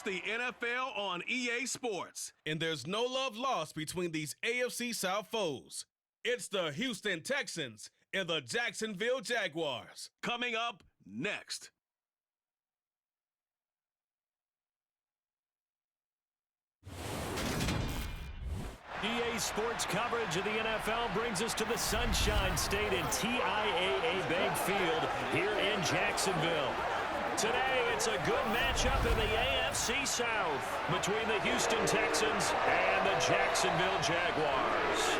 the NFL on EA Sports. And there's no love lost between these AFC South foes. It's the Houston Texans and the Jacksonville Jaguars. Coming up next. EA Sports coverage of the NFL brings us to the Sunshine State in TIAA Bank Field here in Jacksonville. Today, it's a good matchup in the AFC South between the Houston Texans and the Jacksonville Jaguars.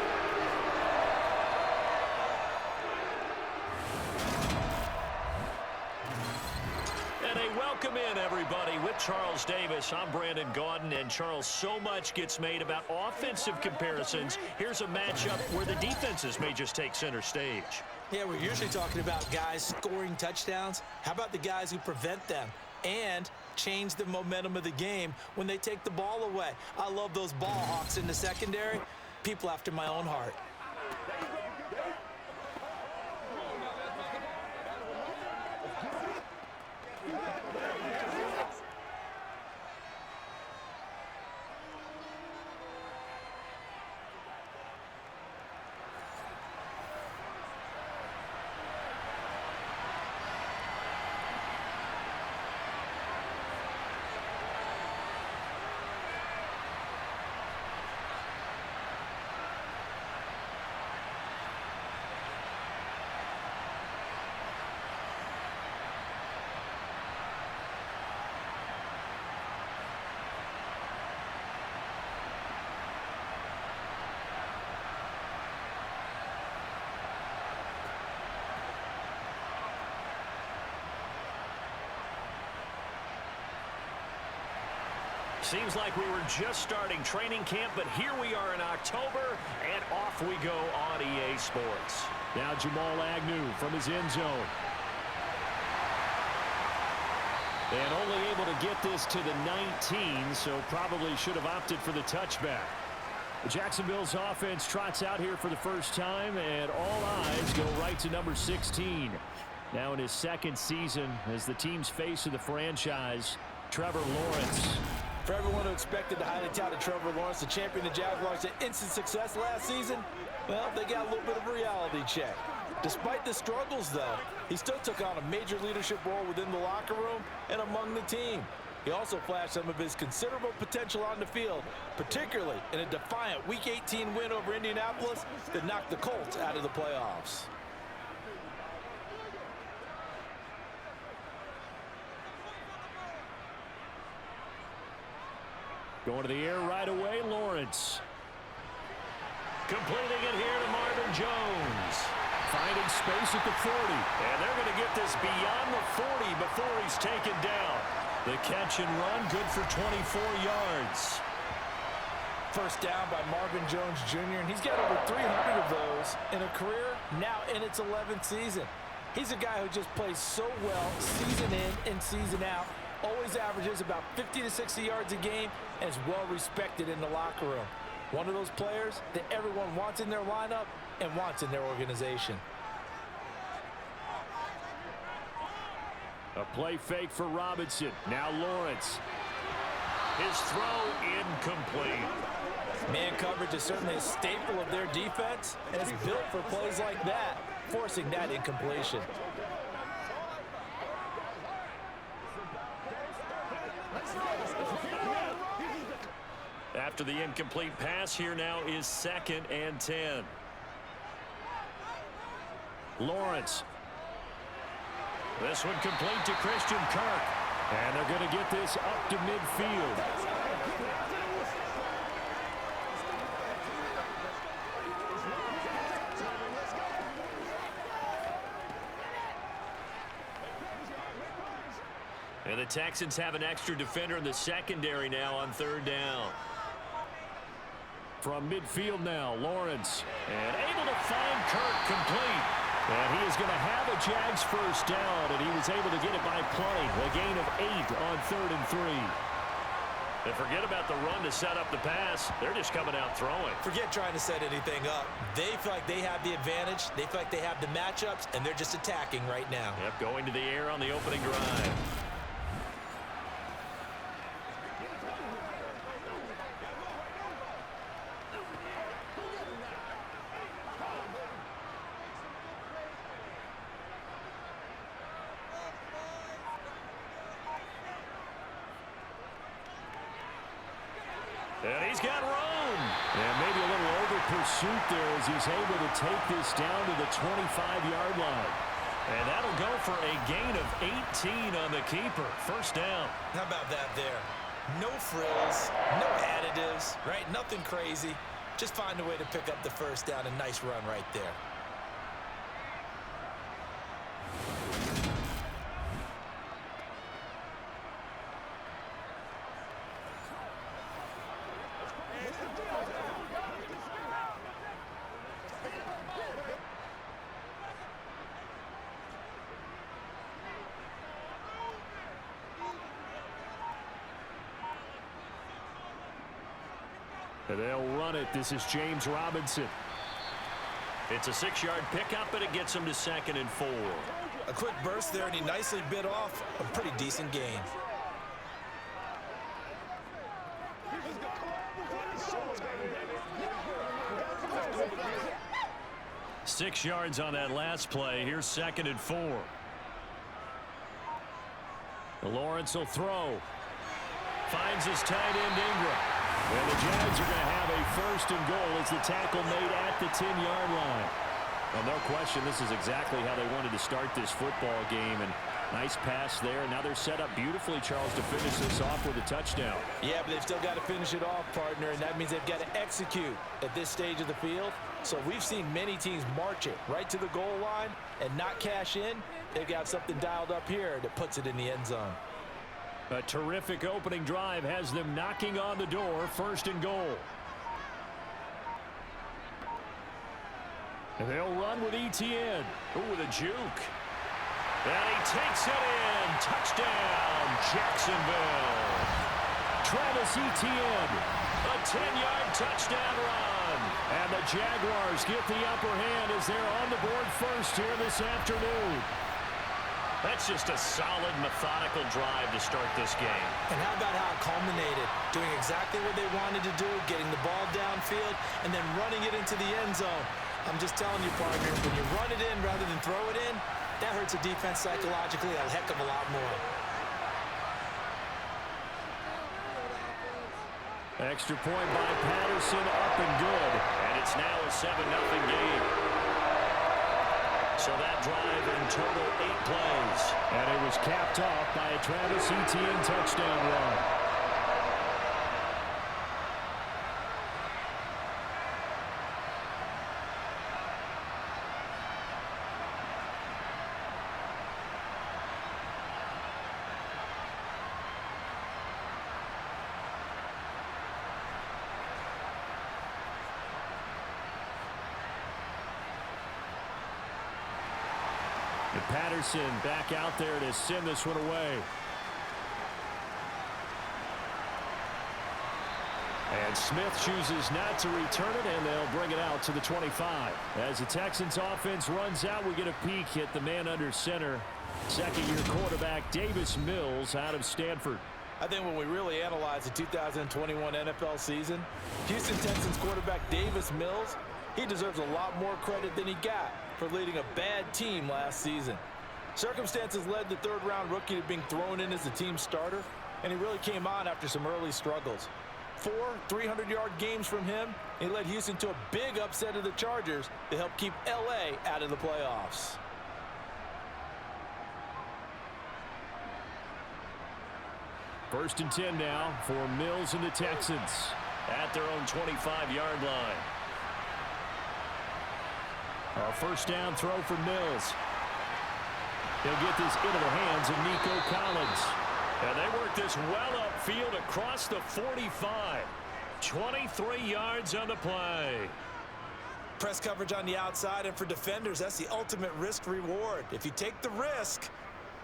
Welcome in, everybody. With Charles Davis, I'm Brandon Gaudin, and Charles, so much gets made about offensive comparisons. Here's a matchup where the defenses may just take center stage. Yeah, we're usually talking about guys scoring touchdowns. How about the guys who prevent them and change the momentum of the game when they take the ball away? I love those ball hawks in the secondary. People after my own heart. Seems like we were just starting training camp, but here we are in October, and off we go on EA Sports. Now Jamal Agnew from his end zone. And only able to get this to the 19, so probably should have opted for the touchback. Jacksonville's offense trots out here for the first time, and all eyes go right to number 16. Now in his second season as the team's face of the franchise, Trevor Lawrence. For everyone who expected the highly touted Trevor Lawrence to champion the Jaguars to instant success last season, well, they got a little bit of a reality check. Despite the struggles, though, he still took on a major leadership role within the locker room and among the team. He also flashed some of his considerable potential on the field, particularly in a defiant Week 18 win over Indianapolis that knocked the Colts out of the playoffs. Going to the air right away, Lawrence. Completing it here to Marvin Jones. Finding space at the 40. And they're going to get this beyond the 40 before he's taken down. The catch and run, good for 24 yards. First down by Marvin Jones Jr., and he's got over 300 of those in a career now in its 11th season. He's a guy who just plays so well season in and season out. Always averages about 50 to 60 yards a game and is well respected in the locker room. One of those players that everyone wants in their lineup and wants in their organization. A play fake for Robinson. Now Lawrence. His throw incomplete. Man coverage is certainly a staple of their defense, and it's built for plays like that, forcing that incompletion. After the incomplete pass, here now is 2nd and 10. Lawrence. This one complete to Christian Kirk. And they're going to get this up to midfield. And the Texans have an extra defender in the secondary now on 3rd down. From midfield now, Lawrence. And able to find Kirk complete. And he is going to have a Jags first down, and he was able to get it by play. A gain of 8 on 3rd and 3. And forget about the run to set up the pass. They're just coming out throwing. Forget trying to set anything up. They feel like they have the advantage. They feel like they have the matchups, and they're just attacking right now. Yep, going to the air on the opening drive. pursuit there as he's able to take this down to the 25-yard line. And that'll go for a gain of 18 on the keeper. First down. How about that there? No frills, no additives, right? Nothing crazy. Just find a way to pick up the first down. A nice run right there. And they'll run it. This is James Robinson. It's a 6-yard pickup, and it gets him to 2nd and 4. A quick burst there, and he nicely bit off a pretty decent gain. Six yards on that last play. Here's 2nd and 4. Lawrence will throw. Finds his tight end Ingram. And the Jags are going to have a 1st and goal as the tackle made at the 10-yard line. Well, no question, this is exactly how they wanted to start this football game. And nice pass there. Now they're set up beautifully, Charles, to finish this off with a touchdown. Yeah, but they've still got to finish it off, partner, and that means they've got to execute at this stage of the field. So we've seen many teams march it right to the goal line and not cash in. They've got something dialed up here that puts it in the end zone. A terrific opening drive has them knocking on the door. 1st and goal. And they'll run with Etienne. Ooh, with a juke. And he takes it in. Touchdown, Jacksonville. Travis Etienne. A 10-yard touchdown run. And the Jaguars get the upper hand as they're on the board first here this afternoon. That's just a solid, methodical drive to start this game. And how about how it culminated? Doing exactly what they wanted to do, getting the ball downfield, and then running it into the end zone. I'm just telling you, partner, when you run it in rather than throw it in, that hurts a defense psychologically a heck of a lot more. Extra point by Patterson, up and good. And it's now a 7-0 game. So that drive in total 8 plays. And it was capped off by a Travis Etienne touchdown run. And Patterson back out there to send this one away. And Smith chooses not to return it, and they'll bring it out to the 25. As the Texans offense runs out, we get a peek at the man under center. Second-year quarterback Davis Mills out of Stanford. I think when we really analyze the 2021 NFL season, Houston Texans quarterback Davis Mills, he deserves a lot more credit than he got for leading a bad team last season. Circumstances led the third-round rookie to being thrown in as the team starter, and he really came on after some early struggles. 4 300-yard games from him. He led Houston to a big upset of the Chargers to help keep L.A. out of the playoffs. First and 10 now for Mills and the Texans. At their own 25-yard line. A first down throw for Mills. He'll get this into the hands of Nico Collins. And they work this well upfield across the 45. 23 yards on the play. Press coverage on the outside, and for defenders, that's the ultimate risk-reward. If you take the risk,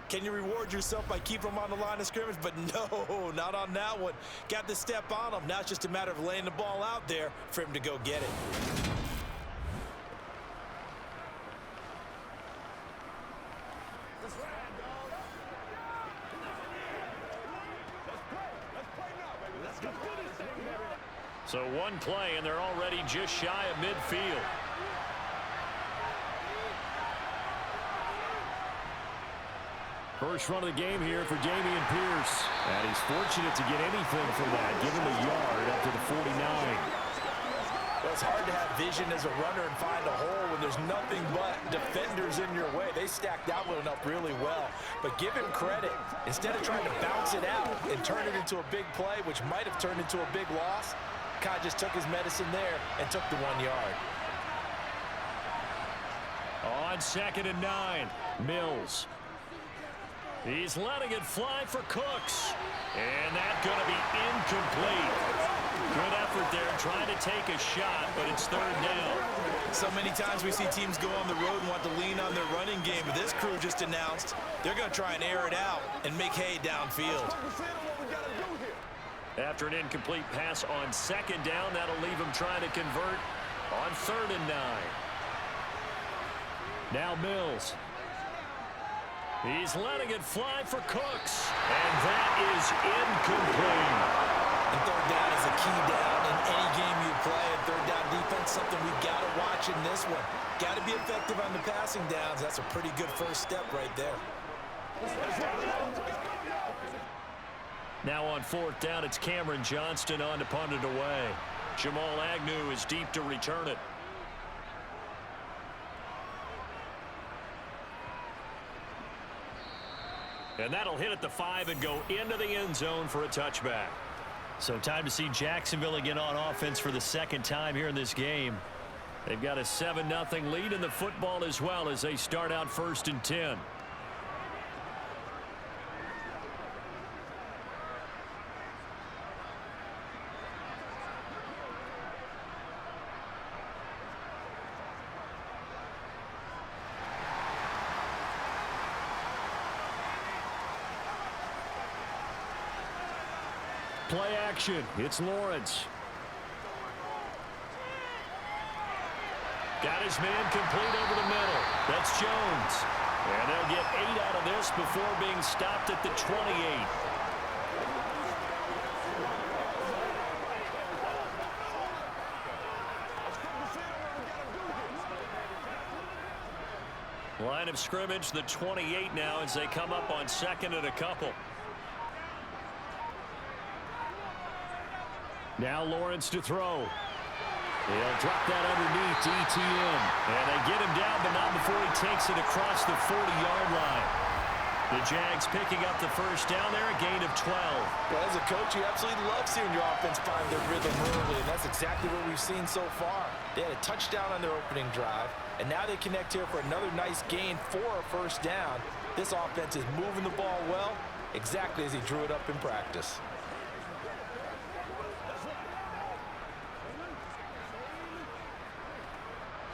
can you reward yourself by keeping them on the line of scrimmage? But no, not on that one. Got the step on him. Now it's just a matter of laying the ball out there for him to go get it. So one play, and they're already just shy of midfield. First run of the game here for Dameon Pierce. And he's fortunate to get anything from that, given the yard up to the 49. Well, it's hard to have vision as a runner and find a hole when there's nothing but defenders in your way. They stacked that one up really well. But give him credit. Instead of trying to bounce it out and turn it into a big play, which might have turned into a big loss, Kai just took his medicine there and took the 1 yard. On 2nd and 9, Mills. He's letting it fly for Cooks. And that's going to be incomplete. Good effort there trying to take a shot, but it's 3rd down. So many times we see teams go on the road and want to lean on their running game, but this crew just announced they're going to try and air it out and make hay downfield. After an incomplete pass on 2nd down, that'll leave him trying to convert on 3rd and 9. Now Mills. He's letting it fly for Cooks. And that is incomplete. And 3rd down is a key down in any game you play. And 3rd down defense, something we've got to watch in this one. Got to be effective on the passing downs. That's a pretty good first step right there. Now on 4th down, it's Cameron Johnston on to punt it away. Jamal Agnew is deep to return it. And that'll hit at the 5 and go into the end zone for a touchback. So time to see Jacksonville again on offense for the 2nd time here in this game. They've got a 7-0 lead in the football as well as they start out 1st and 10. Play action. It's Lawrence. Got his man complete over the middle. That's Jones. And they'll get 8 out of this before being stopped at the 28. Line of scrimmage, the 28 now as they come up on 2nd and a couple. Now Lawrence to throw. He'll drop that underneath to ETN. And they get him down, but not before he takes it across the 40-yard line. The Jags picking up the 1st down there, a gain of 12. Well, as a coach, you absolutely love seeing your offense find their rhythm early, and that's exactly what we've seen so far. They had a touchdown on their opening drive, and now they connect here for another nice gain for a 1st down. This offense is moving the ball well, exactly as he drew it up in practice.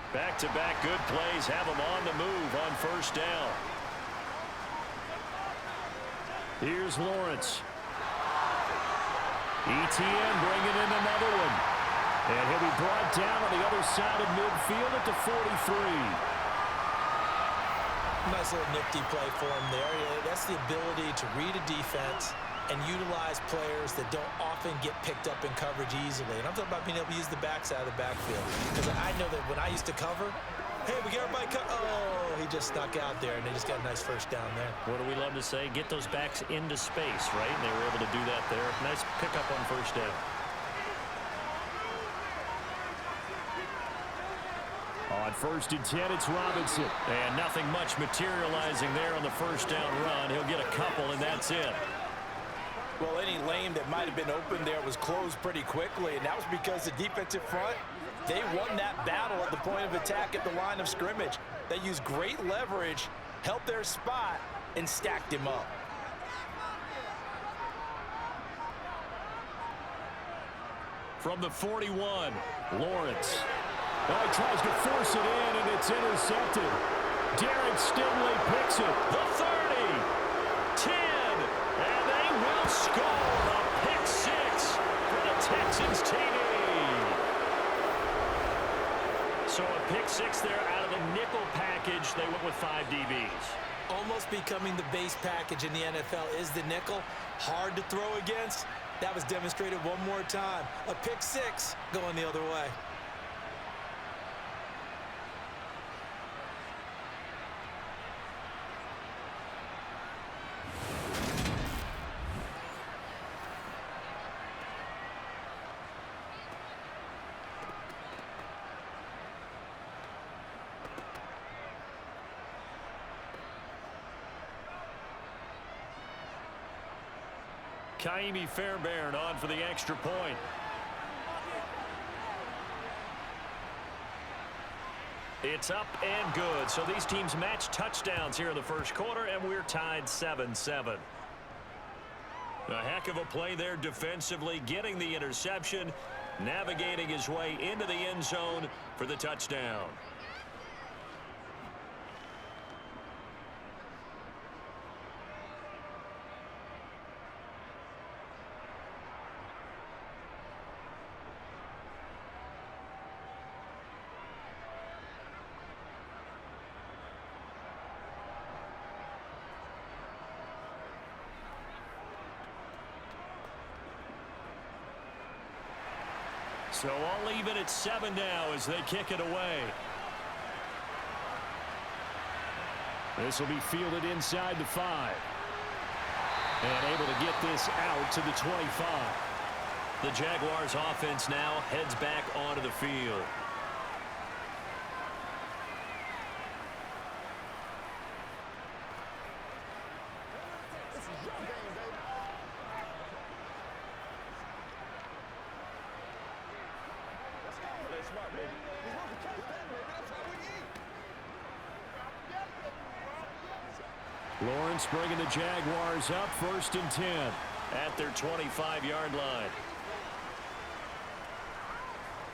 Back-to-back good plays have them on the move on 1st down. Here's Lawrence. ETN bringing in another one. And he'll be brought down on the other side of midfield at the 43. Nice little nifty play for him there. That's the ability to read a defense and utilize players that don't often get picked up in coverage easily. And I'm talking about being able to use the backside of the backfield. Because I know that when I used to cover, hey, we get everybody oh, he just snuck out there, and they just got a nice 1st down there. What do we love to say? Get those backs into space, right? And they were able to do that there. Nice pickup on 1st down. On 1st and 10, it's Robinson. And nothing much materializing there on the 1st down run. He'll get a couple, and that's it. Well, any lane that might have been open there was closed pretty quickly, and that was because the defensive front, they won that battle at the point of attack at the line of scrimmage. They used great leverage, held their spot, and stacked him up. From the 41, Lawrence. Oh, he tries to force it in, and it's intercepted. Darren Stingley picks it. The 30, 10, and they will score a pick 6 for the Texans TD. So a pick 6 there out of the nickel package. They went with 5 DBs. Almost becoming the base package in the NFL is the nickel. Hard to throw against. That was demonstrated one more time. A pick 6 going the other way. Kaimi Fairbairn on for the extra point. It's up and good. So these teams match touchdowns here in the first quarter, and we're tied 7-7. A heck of a play there defensively, getting the interception, navigating his way into the end zone for the touchdown. So all even at 7 now as they kick it away. This will be fielded inside the 5. And able to get this out to the 25. The Jaguars offense now heads back onto the field. Lawrence bringing the Jaguars up 1st and 10 at their 25-yard line.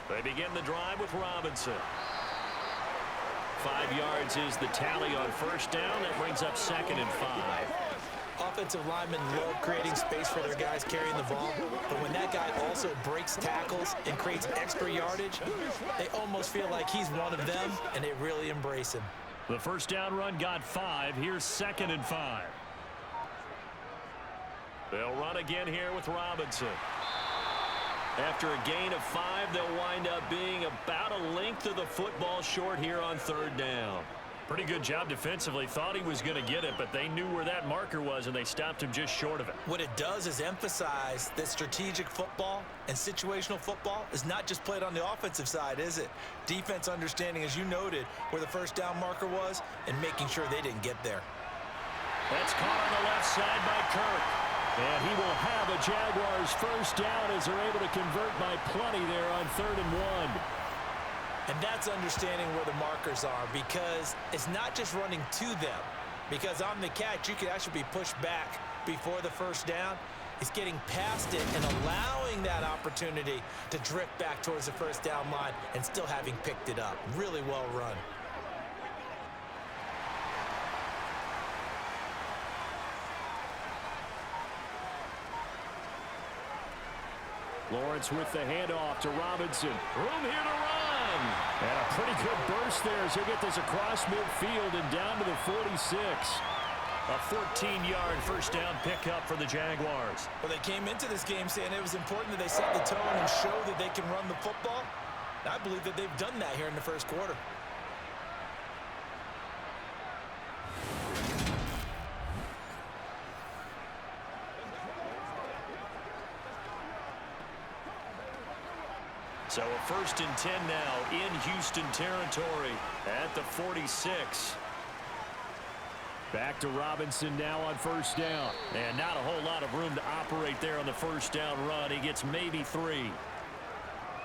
They begin the drive with Robinson. 5 yards is the tally on 1st down. That brings up 2nd and 5. Offensive linemen love creating space for their guys carrying the ball, but when that guy also breaks tackles and creates extra yardage, they almost feel like he's one of them, and they really embrace him. The 1st down run got 5. Here's 2nd and 5. They'll run again here with Robinson. After a gain of 5, they'll wind up being about a length of the football short here on 3rd down. Pretty good job defensively. Thought he was going to get it, but they knew where that marker was, and they stopped him just short of it. What it does is emphasize that strategic football and situational football is not just played on the offensive side, is it? Defense understanding, as you noted, where the 1st down marker was and making sure they didn't get there. That's caught on the left side by Kirk. And he will have a Jaguars 1st down as they're able to convert by plenty there on 3rd and 1. And that's understanding where the markers are, because it's not just running to them. Because on the catch, you could actually be pushed back before the 1st down. It's getting past it and allowing that opportunity to drift back towards the 1st down line and still having picked it up. Really well run. Lawrence with the handoff to Robinson. Room here to run. And a pretty good burst there as he'll get this across midfield and down to the 46. A 14-yard 1st down pickup for the Jaguars. Well, they came into this game saying it was important that they set the tone and show that they can run the football. I believe that they've done that here in the 1st quarter. So a 1st and 10 now in Houston territory at the 46. Back to Robinson now on 1st down. And not a whole lot of room to operate there on the 1st down run. He gets maybe 3.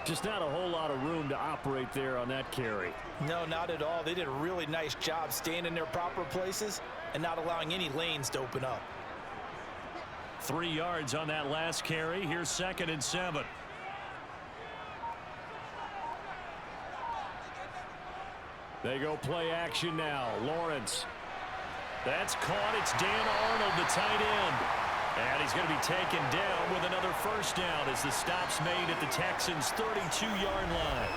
Just not a whole lot of room to operate there on that carry. No, not at all. They did a really nice job staying in their proper places and not allowing any lanes to open up. 3 yards on that last carry. Here's 2nd and 7. They go play action now. Lawrence. That's caught. It's Dan Arnold, the tight end. And he's going to be taken down with another 1st down as the stop's made at the Texans' 32-yard line.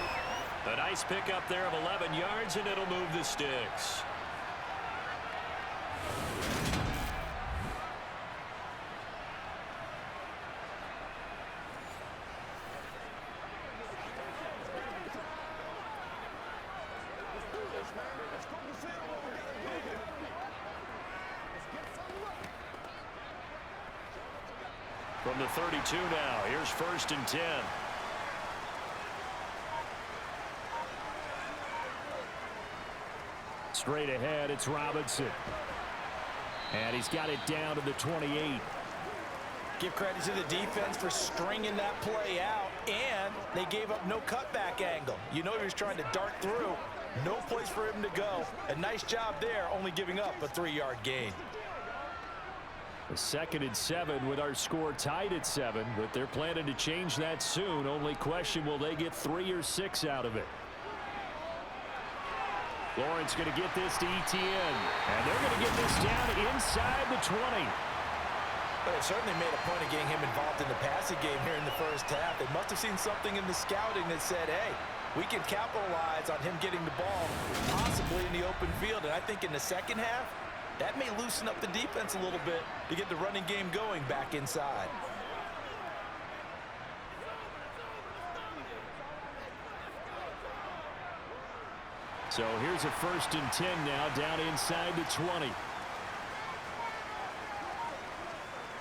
A nice pickup there of 11 yards, and it'll move the sticks. From the 32 now, here's 1st and 10. Straight ahead, it's Robinson. And he's got it down to the 28. Give credit to the defense for stringing that play out, and they gave up no cutback angle. You know he was trying to dart through. No place for him to go. A nice job there, only giving up a 3-yard gain. A 2nd and 7 with our score tied at 7, but they're planning to change that soon. Only question, will they get 3 or 6 out of it? Lawrence going to get this to Etienne, and they're going to get this down inside the 20. But it certainly made a point of getting him involved in the passing game here in the first half. They must have seen something in the scouting that said, hey, we can capitalize on him getting the ball possibly in the open field. And I think in the second half, that may loosen up the defense a little bit to get the running game going back inside. So here's a 1st and 10 now, down inside the 20.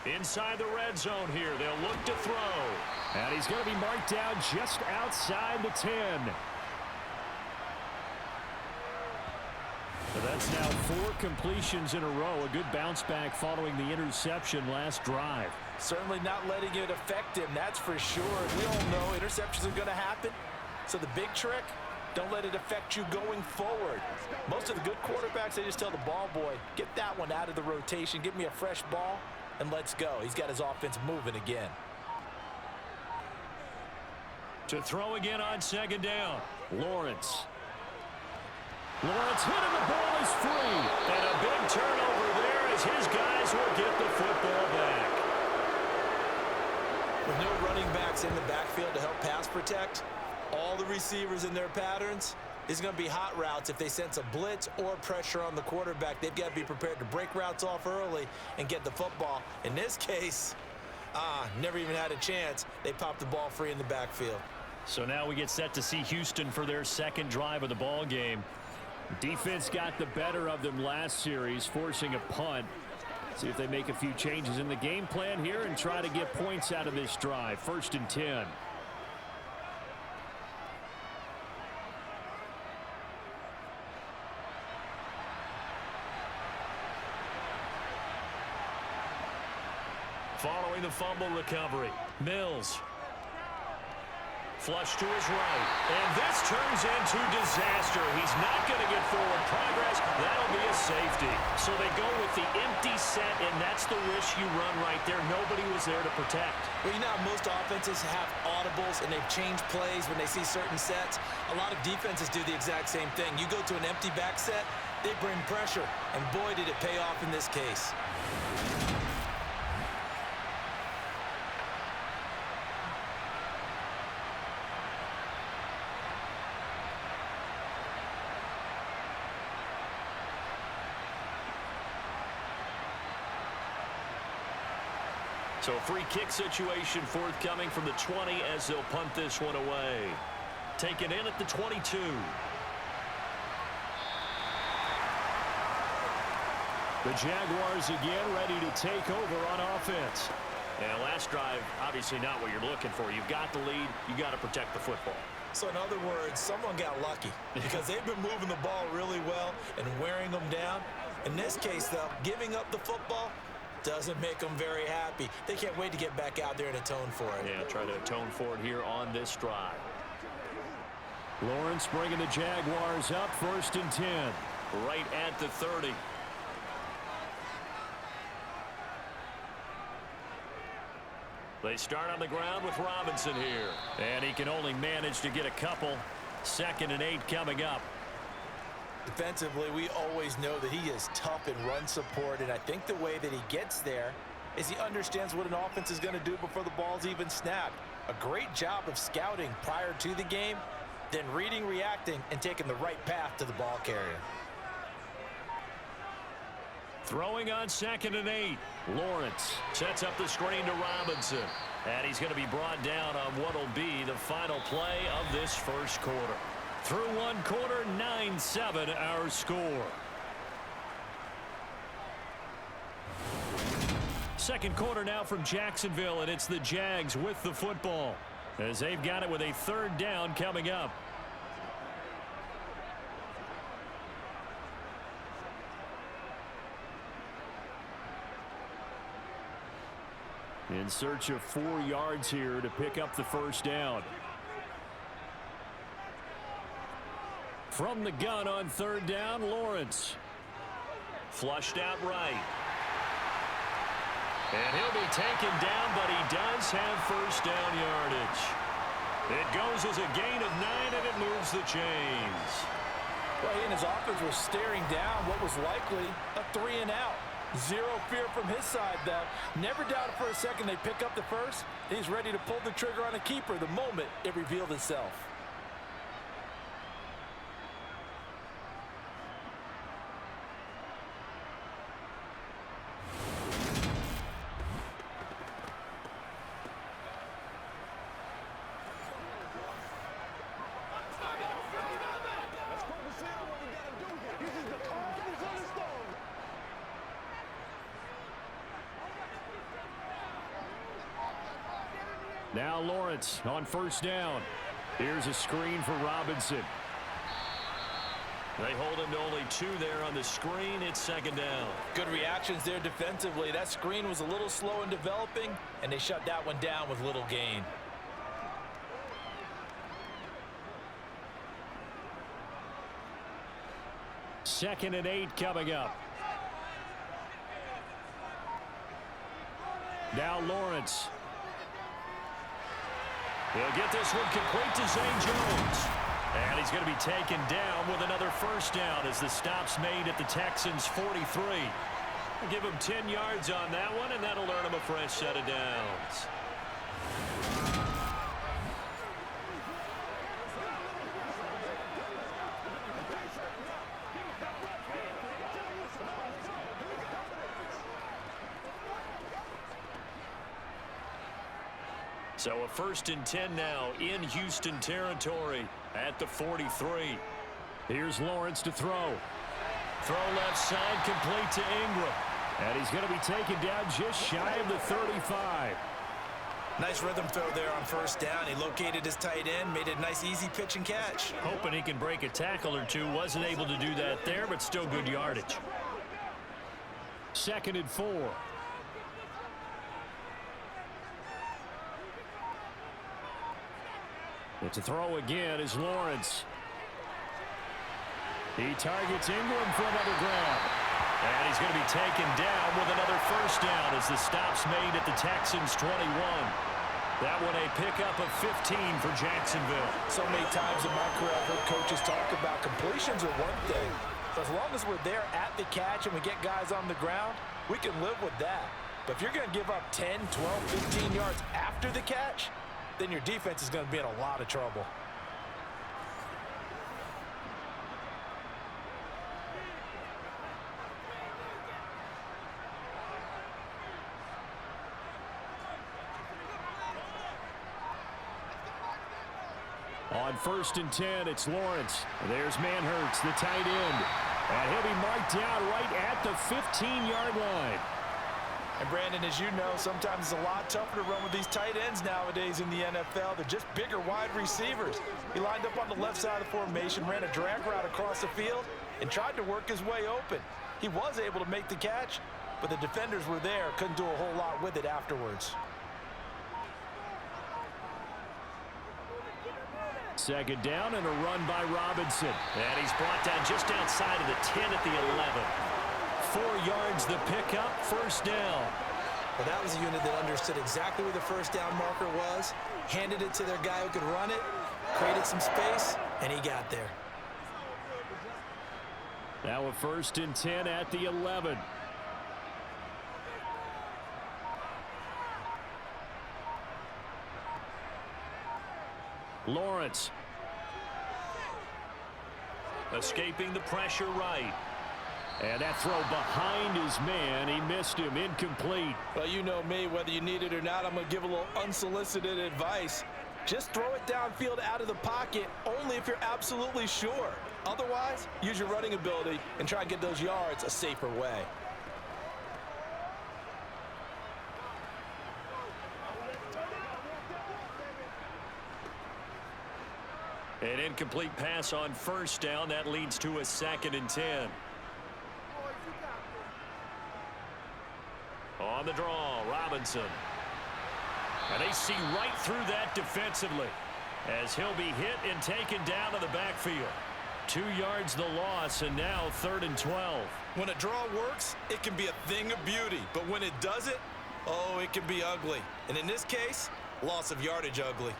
Inside the red zone here. They'll look to throw. And he's going to be marked down just outside the 10. So that's now 4 completions in a row. A good bounce back following the interception last drive. Certainly not letting it affect him, that's for sure. We all know interceptions are going to happen. So the big trick, don't let it affect you going forward. Most of the good quarterbacks, they just tell the ball boy, get that one out of the rotation, give me a fresh ball, and let's go. He's got his offense moving again. To throw again on 2nd down. Lawrence hit and the ball is free. And a big turnover there as his guys will get the football back. With no running backs in the backfield to help pass protect, all the receivers in their patterns is going to be hot routes. If they sense a blitz or pressure on the quarterback, they've got to be prepared to break routes off early and get the football. In this case, never even had a chance. They popped the ball free in the backfield. So now we get set to see Houston for their 2nd drive of the ball game. Defense got the better of them last series, forcing a punt. See if they make a few changes in the game plan here and try to get points out of this drive. 1st and 10. Following the fumble recovery, Mills. Flush to his right. And this turns into disaster. He's not going to get forward progress. That'll be a safety. So they go with the empty set, and that's the risk you run right there. Nobody was there to protect. Well, you know how most offenses have audibles, and they've changed plays when they see certain sets. A lot of defenses do the exact same thing. You go to an empty back set, they bring pressure, and boy, did it pay off in this case. So free kick situation forthcoming from the 20 as they'll punt this one away. Taken in at the 22. The Jaguars again ready to take over on offense. And last drive, obviously not what you're looking for. You've got the lead. You got to protect the football. So in other words, someone got lucky because they've been moving the ball really well and wearing them down. In this case, though, giving up the football doesn't make them very happy. They can't wait to get back out there and atone for it. Yeah, try to atone for it here on this drive. Lawrence bringing the Jaguars up 1st and 10. Right at the 30. They start on the ground with Robinson here. And he can only manage to get a couple. 2nd and 8 coming up. Defensively, we always know that he is tough in run support, and I think the way that he gets there is he understands what an offense is going to do before the ball's even snapped. A great job of scouting prior to the game, then reading, reacting, and taking the right path to the ball carrier. Throwing on 2nd and 8. Lawrence sets up the screen to Robinson. And he's going to be brought down on what will be the final play of this first quarter. Through one quarter, 9-7 our score. Second quarter now from Jacksonville, and it's the Jags with the football as they've got it with a 3rd down coming up. In search of 4 yards here to pick up the first down. From the gun on 3rd down, Lawrence. Flushed out right. And he'll be taken down, but he does have first down yardage. It goes as a gain of 9, and it moves the chains. Well, he and his offense were staring down what was likely a 3-and-out. Zero fear from his side, though. Never doubted for a second they pick up the first. He's ready to pull the trigger on a keeper the moment it revealed itself. Now Lawrence on 1st down. Here's a screen for Robinson. They hold him to only 2 there on the screen. It's 2nd down. Good reactions there defensively. That screen was a little slow in developing, and they shut that one down with little gain. Second and 8 coming up. Now Lawrence. He'll get this one complete to Zane Jones. And he's going to be taken down with another first down as the stop's made at the Texans' 43. We'll give him 10 yards on that one, and that'll earn him a fresh set of downs. So a 1st and 10 now in Houston territory at the 43. Here's Lawrence to throw. Throw left side, complete to Ingram. And he's going to be taken down just shy of the 35. Nice rhythm throw there on 1st down. He located his tight end, made a nice easy pitch and catch. Hoping he can break a tackle or two. Wasn't able to do that there, but still good yardage. 2nd and 4. But to throw again is Lawrence. He targets Ingram for another grab. And he's going to be taken down with another first down as the stop's made at the Texans' 21. That one a pickup of 15 for Jacksonville. So many times in my career I've heard coaches talk about completions are one thing. But as long as we're there at the catch and we get guys on the ground, we can live with that. But if you're going to give up 10, 12, 15 yards after the catch, then your defense is going to be in a lot of trouble. On 1st and 10, it's Lawrence. There's Manhurts, the tight end. And he'll be marked down right at the 15-yard line. And Brandon, as you know, sometimes it's a lot tougher to run with these tight ends nowadays in the NFL. They're just bigger wide receivers. He lined up on the left side of the formation, ran a drag route across the field, and tried to work his way open. He was able to make the catch, but the defenders were there, couldn't do a whole lot with it afterwards. 2nd down and a run by Robinson. And he's brought down just outside of the 10 at the 11. 4 yards the pickup, first down. Well, that was a unit that understood exactly where the first down marker was, handed it to their guy who could run it, created some space, and he got there. Now a 1st and 10 at the 11. Lawrence. Escaping the pressure right. And that throw behind his man. He missed him. Incomplete. Well, you know me. Whether you need it or not, I'm going to give a little unsolicited advice. Just throw it downfield out of the pocket only if you're absolutely sure. Otherwise, use your running ability and try and get those yards a safer way. An incomplete pass on first down. That leads to a 2nd and 10. On the draw, Robinson. And they see right through that defensively as he'll be hit and taken down to the backfield. 2 yards the loss, and now 3rd and 12. When a draw works, it can be a thing of beauty. But when it doesn't, oh, it can be ugly. And in this case, loss of yardage ugly.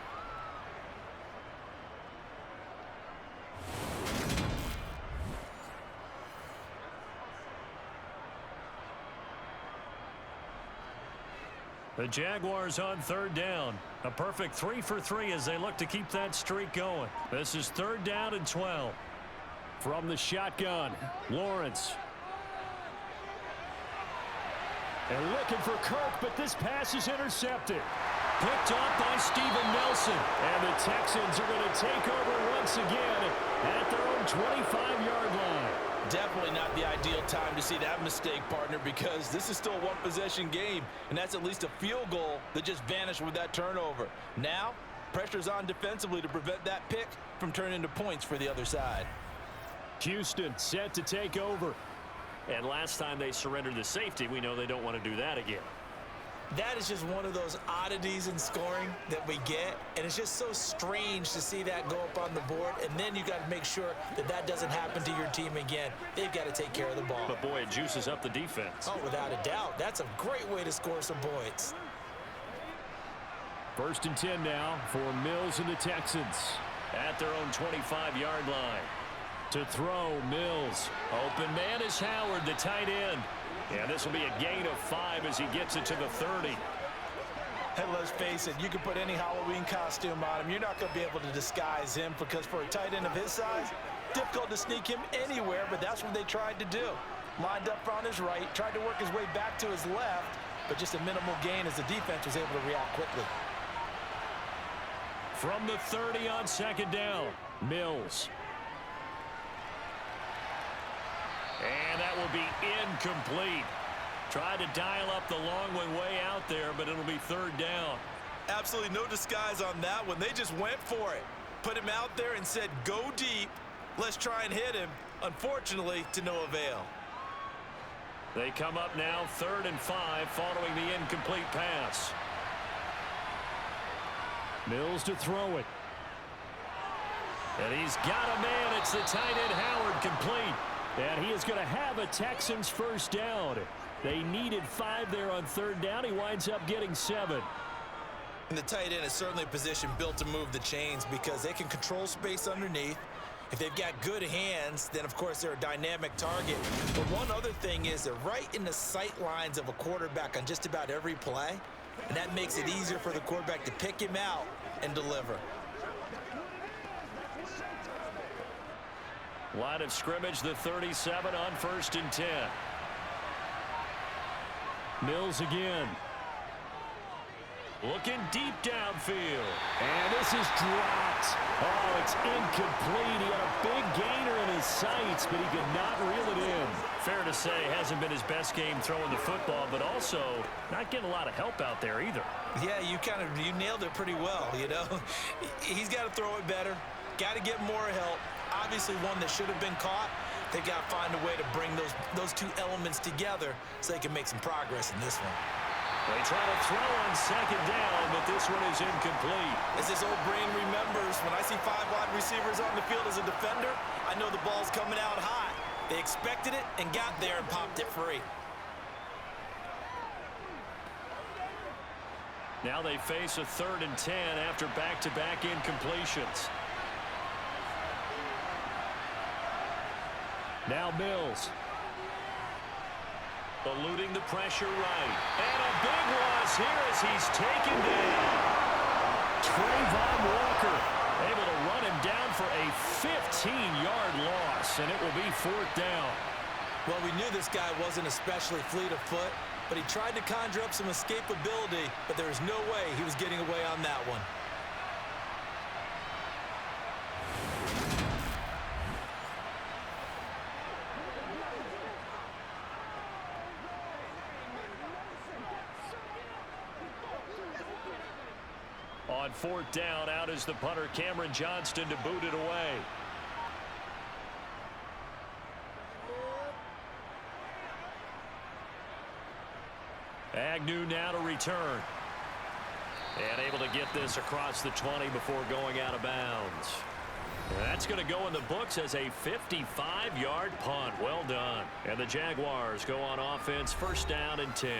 The Jaguars on 3rd down. A perfect 3 for 3 as they look to keep that streak going. This is 3rd down and 12. From the shotgun, Lawrence. And looking for Kirk, but this pass is intercepted. Picked off by Steven Nelson. And the Texans are going to take over once again at their own 25-yard line. Definitely not the ideal time to see that mistake, partner, because this is still a one-possession game, and that's at least a field goal that just vanished with that turnover. Now, pressure's on defensively to prevent that pick from turning into points for the other side. Houston set to take over. And last time they surrendered the safety, we know they don't want to do that again. That is just one of those oddities in scoring that we get, and it's just so strange to see that go up on the board, and then you got to make sure that that doesn't happen to your team again. They've got to take care of the ball. But boy, it juices up the defense. Oh, without a doubt. That's a great way to score some points. 1st and 10 now for Mills and the Texans. At their own 25-yard line. To throw, Mills. Open man is Howard, the tight end. And this will be a gain of 5 as he gets it to the 30. And let's face it, you can put any Halloween costume on him. You're not going to be able to disguise him because for a tight end of his size, difficult to sneak him anywhere, but that's what they tried to do. Lined up on his right, tried to work his way back to his left, but just a minimal gain as the defense was able to react quickly. From the 30 on 2nd down, Mills. And that will be incomplete. Tried to dial up the long one way out there, but it'll be 3rd down. Absolutely no disguise on that one. They just went for it. Put him out there and said, go deep. Let's try and hit him. Unfortunately, to no avail. They come up now 3rd and 5 following the incomplete pass. Mills to throw it. And he's got a man. It's the tight end Howard, complete. And he is going to have a Texans 1st down. They needed 5 there on 3rd down. He winds up getting 7. And the tight end is certainly a position built to move the chains because they can control space underneath. If they've got good hands, then of course they're a dynamic target. But one other thing is they're right in the sight lines of a quarterback on just about every play. And that makes it easier for the quarterback to pick him out and deliver. Line of scrimmage, the 37 on 1st and 10. Mills again. Looking deep downfield. And this is dropped. Oh, it's incomplete. He had a big gainer in his sights, but he could not reel it in. Fair to say, hasn't been his best game throwing the football, but also not getting a lot of help out there either. Yeah, you nailed it pretty well, you know. He's got to throw it better. Got to get more help. Obviously one that should have been caught. They've got to find a way to bring those two elements together so they can make some progress in this one. They try to throw on 2nd down, but this one is incomplete. As this old brain remembers, when I see 5 wide receivers on the field as a defender, I know the ball's coming out high. They expected it and got there and popped it free. Now they face a 3rd and 10 after back-to-back incompletions. Now Mills. Eluding the pressure right. And a big loss here as he's taken down. Trayvon Walker able to run him down for a 15-yard loss, and it will be 4th down. Well, we knew this guy wasn't especially fleet of foot, but he tried to conjure up some escapability, but there was no way he was getting away on that one. On 4th down, out is the punter, Cameron Johnston, to boot it away. Agnew now to return. And able to get this across the 20 before going out of bounds. That's going to go in the books as a 55-yard punt. Well done. And the Jaguars go on offense, first down and 10.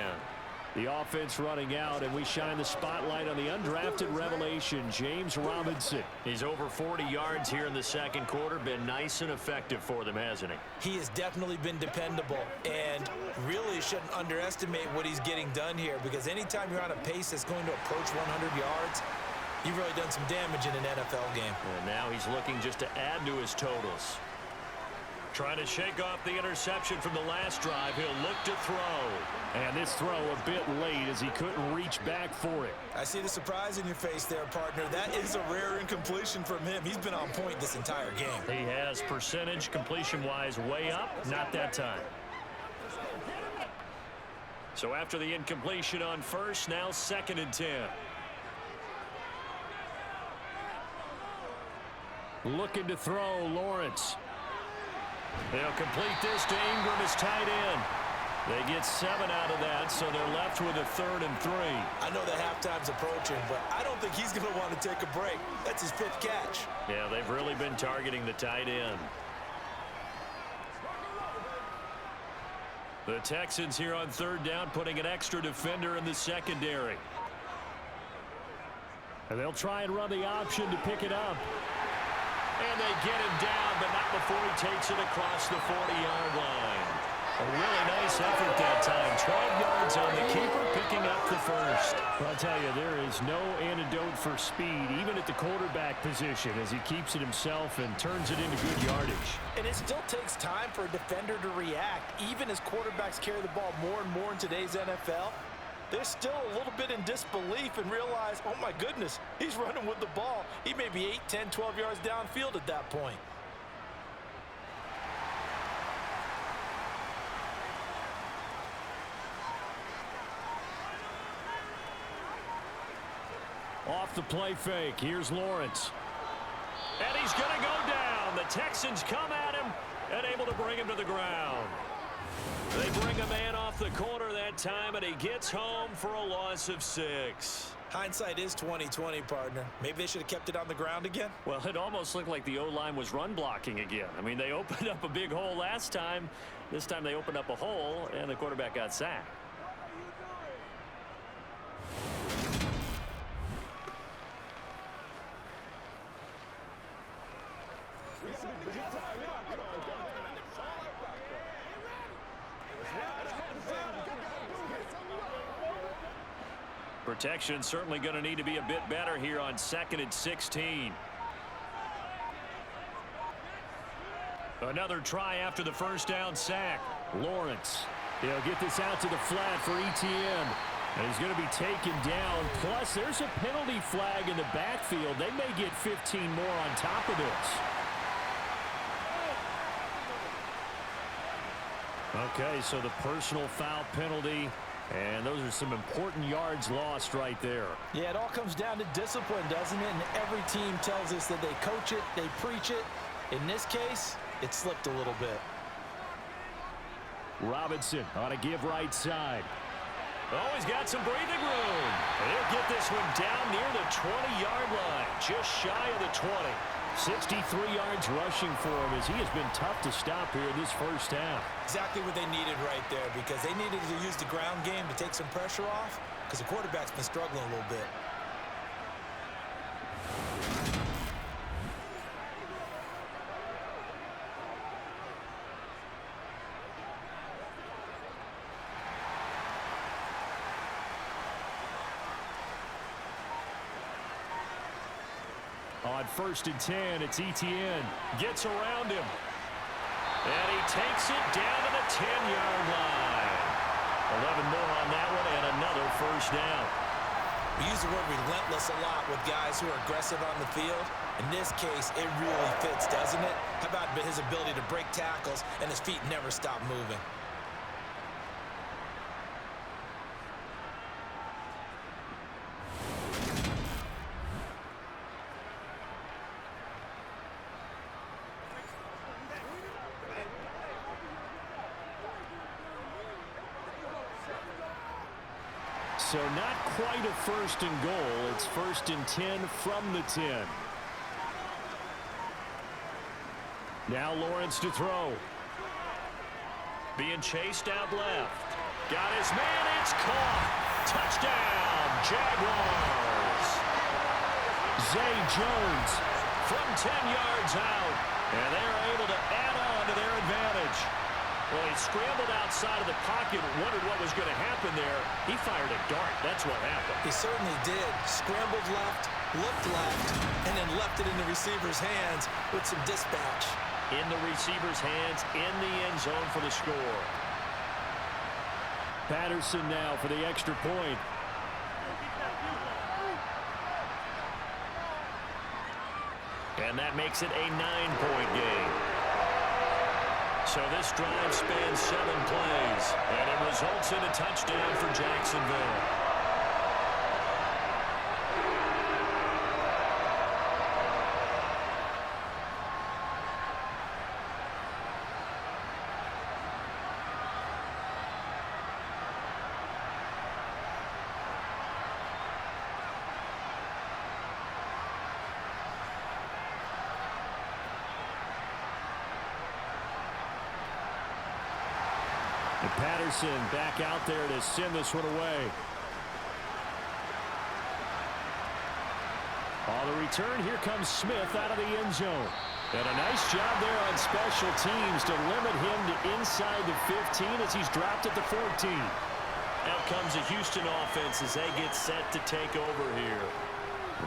The offense running out, and we shine the spotlight on the undrafted revelation, James Robinson. He's over 40 yards here in the second quarter. Been nice and effective for them, hasn't he? He has definitely been dependable, and really shouldn't underestimate what he's getting done here, because anytime you're on a pace that's going to approach 100 yards, you've really done some damage in an NFL game. And now he's looking just to add to his totals. Trying to shake off the interception from the last drive. He'll look to throw. And this throw a bit late as he couldn't reach back for it. I see the surprise in your face there, partner. That is a rare incompletion from him. He's been on point this entire game. He has percentage completion-wise way up. Not that time. So after the incompletion on first, now second and 10. Looking to throw, Lawrence. They'll complete this to Ingram as tight end. They get 7 out of that, so they're left with a 3rd and 3. I know that halftime's approaching, but I don't think he's going to want to take a break. That's his 5th catch. Yeah, they've really been targeting the tight end. The Texans here on 3rd down, putting an extra defender in the secondary. And they'll try and run the option to pick it up. And they get him down, but not before he takes it across the 40-yard line. A really nice effort that time. 12 yards on the keeper, picking up the first. Well, I'll tell you, there is no antidote for speed, even at the quarterback position, as he keeps it himself and turns it into good yardage. And it still takes time for a defender to react. Even as quarterbacks carry the ball more and more in today's NFL, they're still a little bit in disbelief and realize, oh my goodness, he's running with the ball. He may be 8, 10, 12 yards downfield at that point. Off the play fake, here's Lawrence. And he's going to go down. The Texans come at him and able to bring him to the ground. They bring a man off the corner that time, and he gets home for a loss of 6. Hindsight is 20/20, partner. Maybe they should have kept it on the ground again. Well, it almost looked like the O-line was run blocking again. I mean, they opened up a big hole last time. This time they opened up a hole, and the quarterback got sacked. Protection certainly going to need to be a bit better here on 2nd and 16. Another try after the first down sack. Lawrence. They'll get this out to the flat for Etienne. And he's going to be taken down. Plus, there's a penalty flag in the backfield. They may get 15 more on top of this. Okay, so the personal foul penalty. And those are some important yards lost right there. Yeah, it all comes down to discipline, doesn't it? And every team tells us that they coach it, they preach it. In this case, it slipped a little bit. Robinson on a give right side. Oh, he's got some breathing room. He'll get this one down near the 20-yard line, just shy of the 20. 63 yards rushing for him as he has been tough to stop here in this first half. Exactly what they needed right there, because they needed to use the ground game to take some pressure off, because the quarterback's been struggling a little bit. On 1st and 10, it's Etienne. Gets around him. And he takes it down to the 10-yard line. 11 more on that one and another first down. We use the word relentless a lot with guys who are aggressive on the field. In this case, it really fits, doesn't it? How about his ability to break tackles and his feet never stop moving? So not quite a 1st and goal. It's 1st and 10 from the 10. Now Lawrence to throw. Being chased out left. Got his man. It's caught. Touchdown, Jaguars. Zay Jones from 10 yards out. And they're able to add on to their advantage. Well, he scrambled outside of the pocket, wondered what was going to happen there. He fired a dart. That's what happened. He certainly did. Scrambled left, looked left, and then left it in the receiver's hands with some dispatch. In the receiver's hands, in the end zone for the score. Patterson now for the extra point. And that makes it a 9-point game. So this drive spans 7 plays, and it results in a touchdown for Jacksonville. And Patterson back out there to send this one away. On the return, here comes Smith out of the end zone. And a nice job there on special teams to limit him to inside the 15 as he's dropped at the 14. Out comes the Houston offense as they get set to take over here.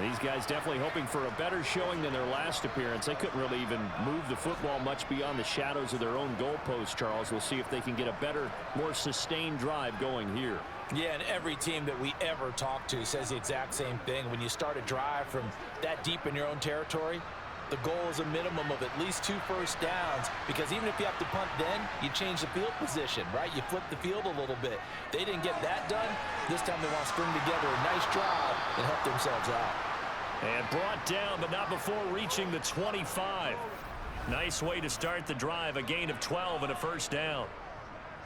These guys definitely hoping for a better showing than their last appearance. They couldn't really even move the football much beyond the shadows of their own goalpost, Charles. We'll see if they can get a better, more sustained drive going here. Yeah, and every team that we ever talk to says the exact same thing. When you start a drive from that deep in your own territory, the goal is a minimum of at least 2 first downs, because even if you have to punt then, you change the field position, right? You flip the field a little bit. They didn't get that done. This time they want to string together a nice drive and help themselves out. And brought down, but not before reaching the 25. Nice way to start the drive, a gain of 12 and a first down.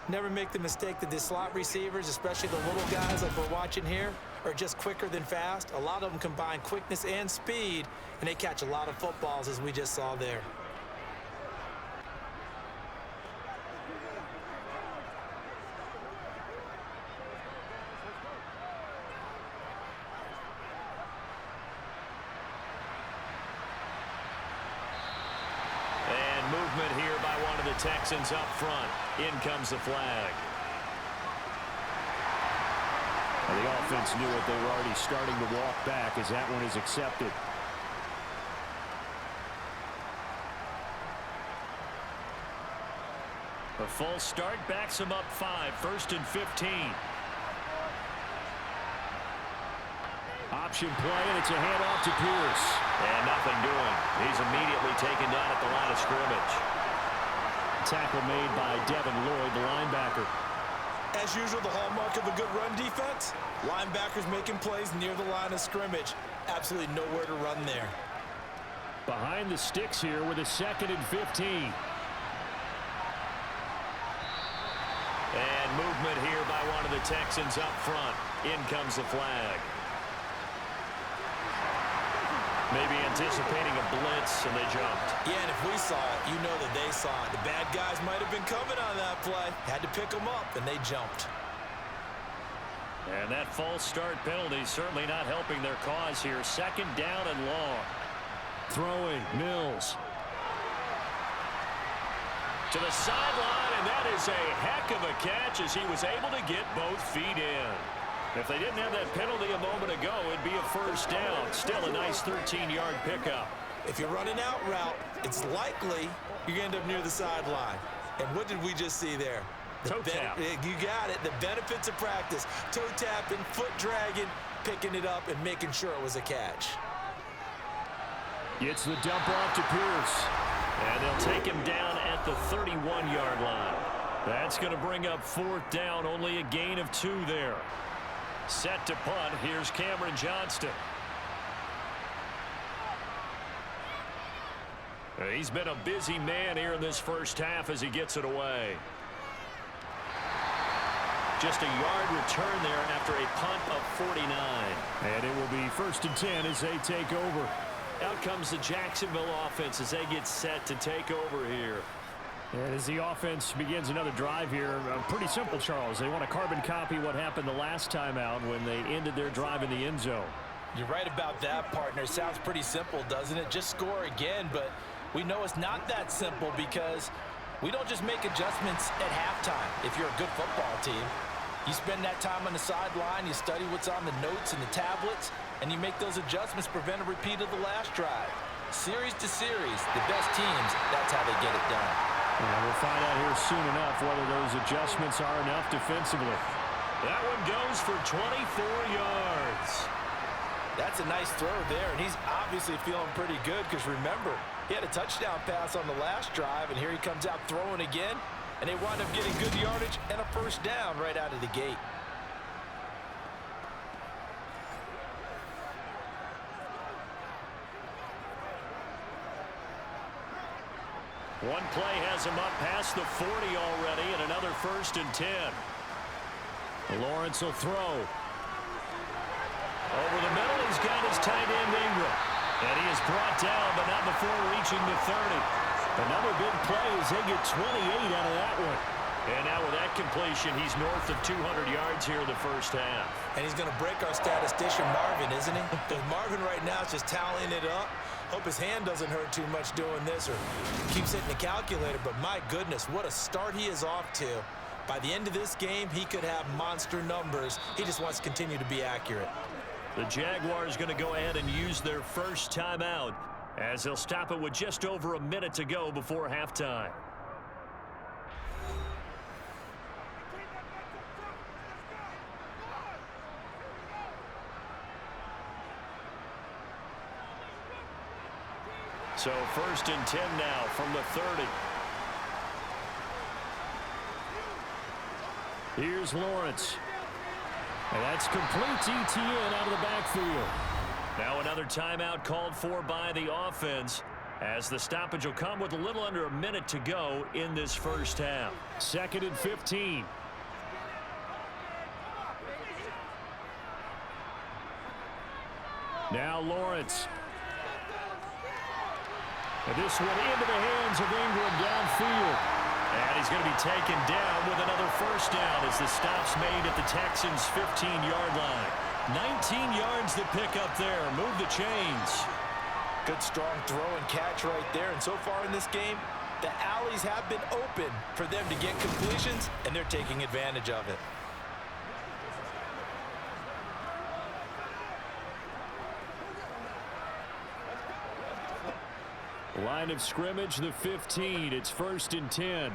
Never make the mistake that the slot receivers, especially the little guys like we're watching here, are just quicker than fast. A lot of them combine quickness and speed, and they catch a lot of footballs, as we just saw there. And movement here by one of the Texans up front. In comes the flag. The offense knew it. They were already starting to walk back as that one is accepted. A false start backs him up 5, 1st and 15. Option play, and it's a handoff to Pierce. And nothing doing. He's immediately taken down at the line of scrimmage. Tackle made by Devin Lloyd, the linebacker. As usual, the hallmark of a good run defense, linebackers making plays near the line of scrimmage. Absolutely nowhere to run there. Behind the sticks here with a 2nd and 15. And movement here by one of the Texans up front. In comes the flag. Maybe anticipating a blitz, and they jumped. Yeah, and if we saw it, you know that they saw it. The bad guys might have been coming on that play. Had to pick them up, and they jumped. And that false start penalty certainly not helping their cause here. 2nd down and long. Throwing, Mills. To the sideline, and that is a heck of a catch as he was able to get both feet in. If they didn't have that penalty a moment ago, it'd be a first down. Still a nice 13-yard pickup. If you're running out route, it's likely you're going to end up near the sideline. And what did we just see there? Toe tap. You got it. The benefits of practice. Toe tapping, foot dragging, picking it up, and making sure it was a catch. Gets the dump off to Pierce. And they'll take him down at the 31-yard line. That's going to bring up 4th down. Only a gain of 2 there. Set to punt. Here's Cameron Johnston. He's been a busy man here in this first half as he gets it away. Just a yard return there after a punt of 49. And it will be 1st and 10 as they take over. Out comes the Jacksonville offense as they get set to take over here. And as the offense begins another drive here, pretty simple, Charles. They want to carbon copy what happened the last time out when they ended their drive in the end zone. You're right about that, partner. Sounds pretty simple, doesn't it? Just score again, but we know it's not that simple because we don't just make adjustments at halftime if you're a good football team. You spend that time on the sideline, you study what's on the notes and the tablets, and you make those adjustments, prevent a repeat of the last drive. Series to series, the best teams, that's how they get it done. And we'll find out here soon enough whether those adjustments are enough defensively. That one goes for 24 yards. That's a nice throw there, and he's obviously feeling pretty good because remember, he had a touchdown pass on the last drive, and here he comes out throwing again, and they wind up getting good yardage and a first down right out of the gate. One play has him up past the 40 already, and another 1st and 10. Lawrence will throw. Over the middle, he's got his tight end Ingram. And he is brought down, but not before reaching the 30. Another big play as they get 28 out of that one. And now with that completion, he's north of 200 yards here in the first half. And he's going to break our statistician Marvin, isn't he? Because Marvin right now is just tallying it up. Hope his hand doesn't hurt too much doing this or keeps hitting the calculator. But my goodness, what a start he is off to. By the end of this game, he could have monster numbers. He just wants to continue to be accurate. The Jaguars going to go ahead and use their first timeout as they'll stop it with just over a minute to go before halftime. So 1st and 10 now from the 30. Here's Lawrence. And that's complete to ETN out of the backfield. Now another timeout called for by the offense as the stoppage will come with a little under a minute to go in this first half. 2nd and 15. Now Lawrence. And this one into the hands of Ingram downfield. And he's going to be taken down with another first down as the stop's made at the Texans' 15-yard line. 19 yards to pick up there. Move the chains. Good strong throw and catch right there. And so far in this game, the alleys have been open for them to get completions, and they're taking advantage of it. Line of scrimmage, the 15. It's 1st and 10.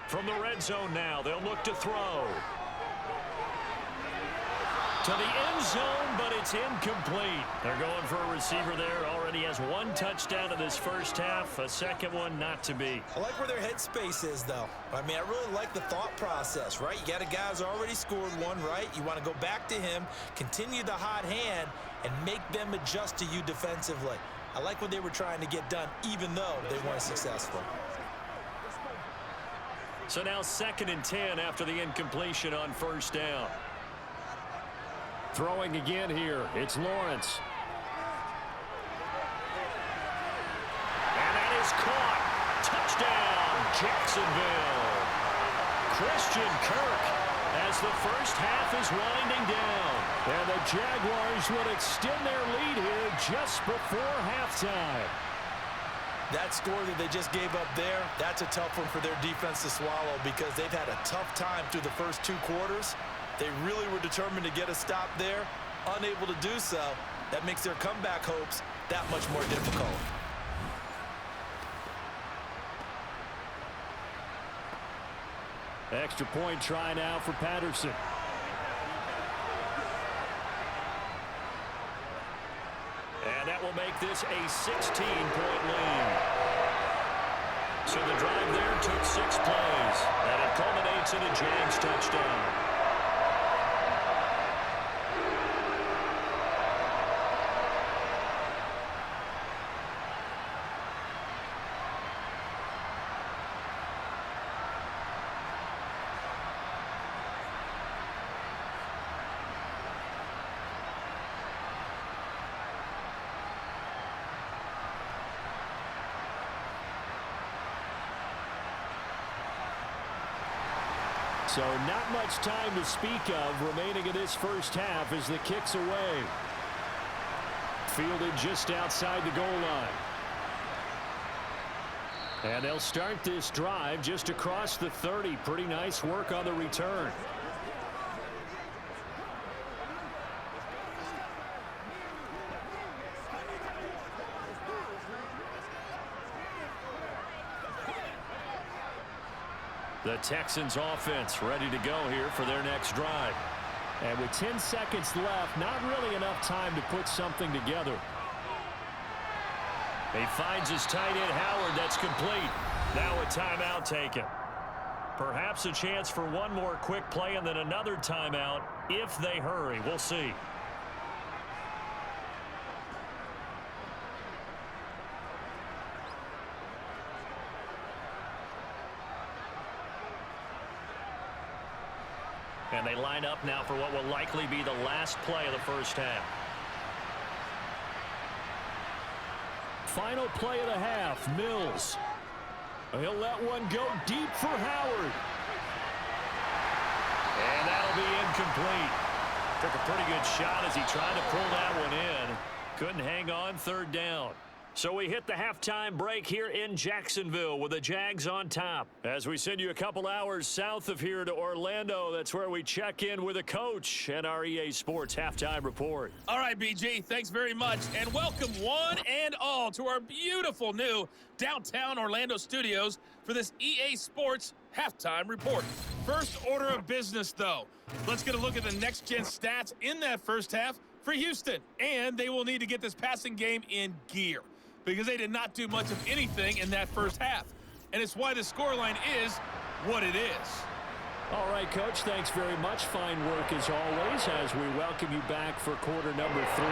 From the red zone now, they'll look to throw. To the end zone, but it's incomplete. They're going for a receiver there. Already has one touchdown in this first half. A second one not to be. I like where their headspace is, though. I mean, I really like the thought process, right? You got a guy who's already scored one, right? You want to go back to him, continue the hot hand, and make them adjust to you defensively. I like what they were trying to get done, even though they weren't successful. So now 2nd and 10 after the incompletion on first down. Throwing again here. It's Lawrence. And that is caught. Touchdown, Jacksonville. Christian Kirk as the first half is winding down. And the Jaguars will extend their lead here just before halftime. That score that they just gave up there, that's a tough one for their defense to swallow because they've had a tough time through the first two quarters. They really were determined to get a stop there, unable to do so. That makes their comeback hopes that much more difficult. Extra point try now for Patterson. And that will make this a 16-point lead. So the drive there took 6 plays, and it culminates in a Jags touchdown. So not much time to speak of remaining in this first half as the kick's away. Fielded just outside the goal line. And they'll start this drive just across the 30. Pretty nice work on the return. The Texans offense ready to go here for their next drive. And with 10 seconds left, not really enough time to put something together. He finds his tight end Howard. That's complete. Now a timeout taken. Perhaps a chance for one more quick play and then another timeout if they hurry. We'll see. And they line up now for what will likely be the last play of the first half. Final play of the half, Mills. He'll let one go deep for Howard. And that'll be incomplete. Took a pretty good shot as he tried to pull that one in. Couldn't hang on, third down. So we hit the halftime break here in Jacksonville with the Jags on top. As we send you a couple hours south of here to Orlando, that's where we check in with a coach and our EA Sports halftime report. All right, BG, thanks very much. And welcome one and all to our beautiful new downtown Orlando studios for this EA Sports halftime report. First order of business, though. Let's get a look at the next-gen stats in that first half for Houston. And they will need to get this passing game in gear, because they did not do much of anything in that first half. And it's why the scoreline is what it is. All right, Coach, thanks very much. Fine work as always as we welcome you back for quarter number 3.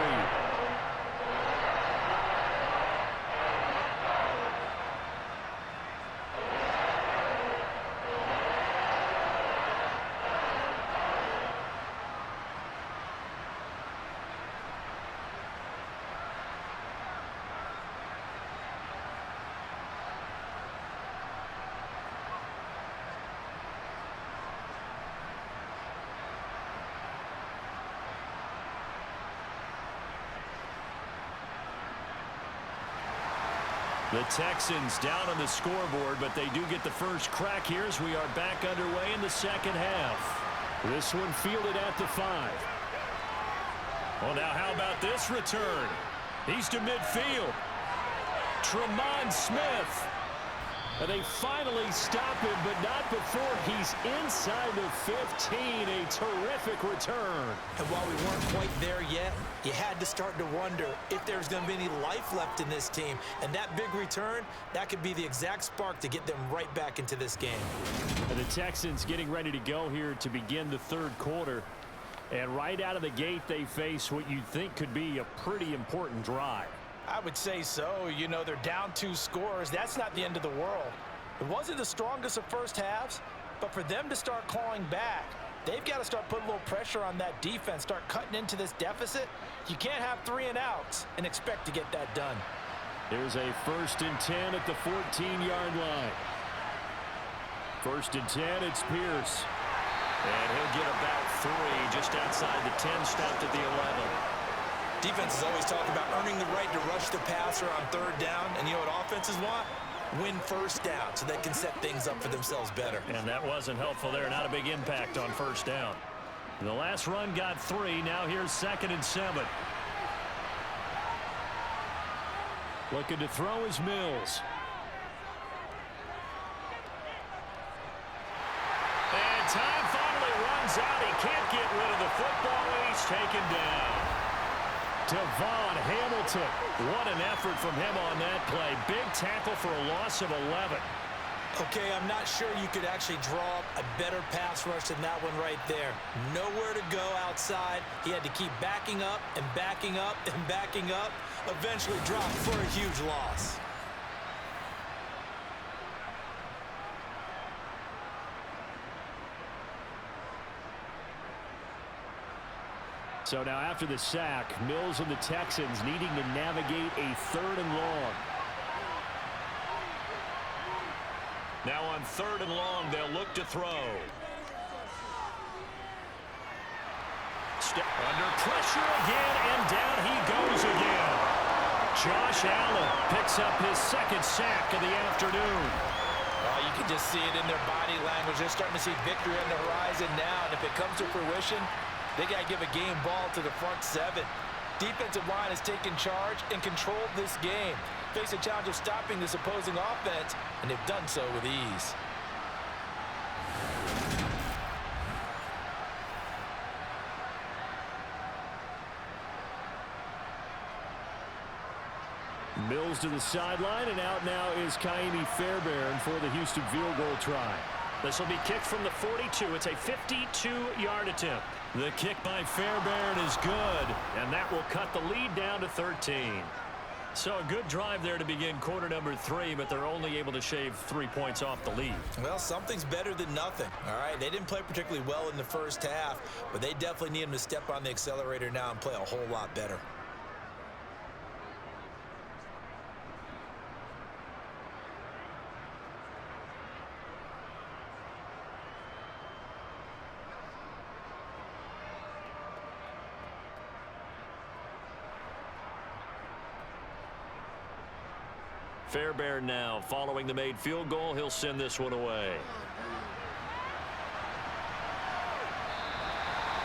The Texans down on the scoreboard, but they do get the first crack here as we are back underway in the second half. This one fielded at the 5. Well, now how about this return? He's to midfield. Tremont Smith. And they finally stop him, but not before he's inside the 15. A terrific return. And while we weren't quite there yet, you had to start to wonder if there's going to be any life left in this team. And that big return, that could be the exact spark to get them right back into this game. And the Texans getting ready to go here to begin the third quarter. And right out of the gate, they face what you'd think could be a pretty important drive. I would say so. You know, they're down 2 scores. That's not the end of the world. It wasn't the strongest of first halves, but for them to start clawing back, they've got to start putting a little pressure on that defense, start cutting into this deficit. You can't have 3 and outs and expect to get that done. There's a 1st and 10 at the 14-yard line. 1st and 10, it's Pierce. And he'll get about 3 just outside the 10, stopped at the 11. Defenses always talk about earning the right to rush the passer on third down. And you know what offenses want? Win first down so they can set things up for themselves better. And that wasn't helpful there. Not a big impact on first down. The last run got 3. Now here's 2nd and 7. Looking to throw is Mills. And time finally runs out. He can't get rid of the football, and he's taken down. Devon Hamilton. What an effort from him on that play. Big tackle for a loss of 11. Okay, I'm not sure you could actually draw up a better pass rush than that one right there. Nowhere to go outside. He had to keep backing up and backing up and backing up. Eventually dropped for a huge loss. So now after the sack, Mills and the Texans needing to navigate a 3rd and long. Now on 3rd and long, they'll look to throw. first. Under pressure again, and down he goes again. Josh Allen picks up his second sack of the afternoon. Oh, you can just see it in their body language. They're starting to see victory on the horizon now, and if it comes to fruition, they got to give a game ball to the front seven. Defensive line has taken charge and controlled this game. Face a challenge of stopping this opposing offense, and they've done so with ease. Mills to the sideline, and out now is Kaimi Fairbairn for the Houston field goal try. This will be kicked from the 42. It's a 52-yard attempt. The kick by Fairbairn is good, and that will cut the lead down to 13. So a good drive there to begin quarter number 3, but they're only able to shave 3 points off the lead. Well, something's better than nothing, all right? They didn't play particularly well in the first half, but they definitely need them to step on the accelerator now and play a whole lot better. Fairbairn now following the made field goal. He'll send this one away.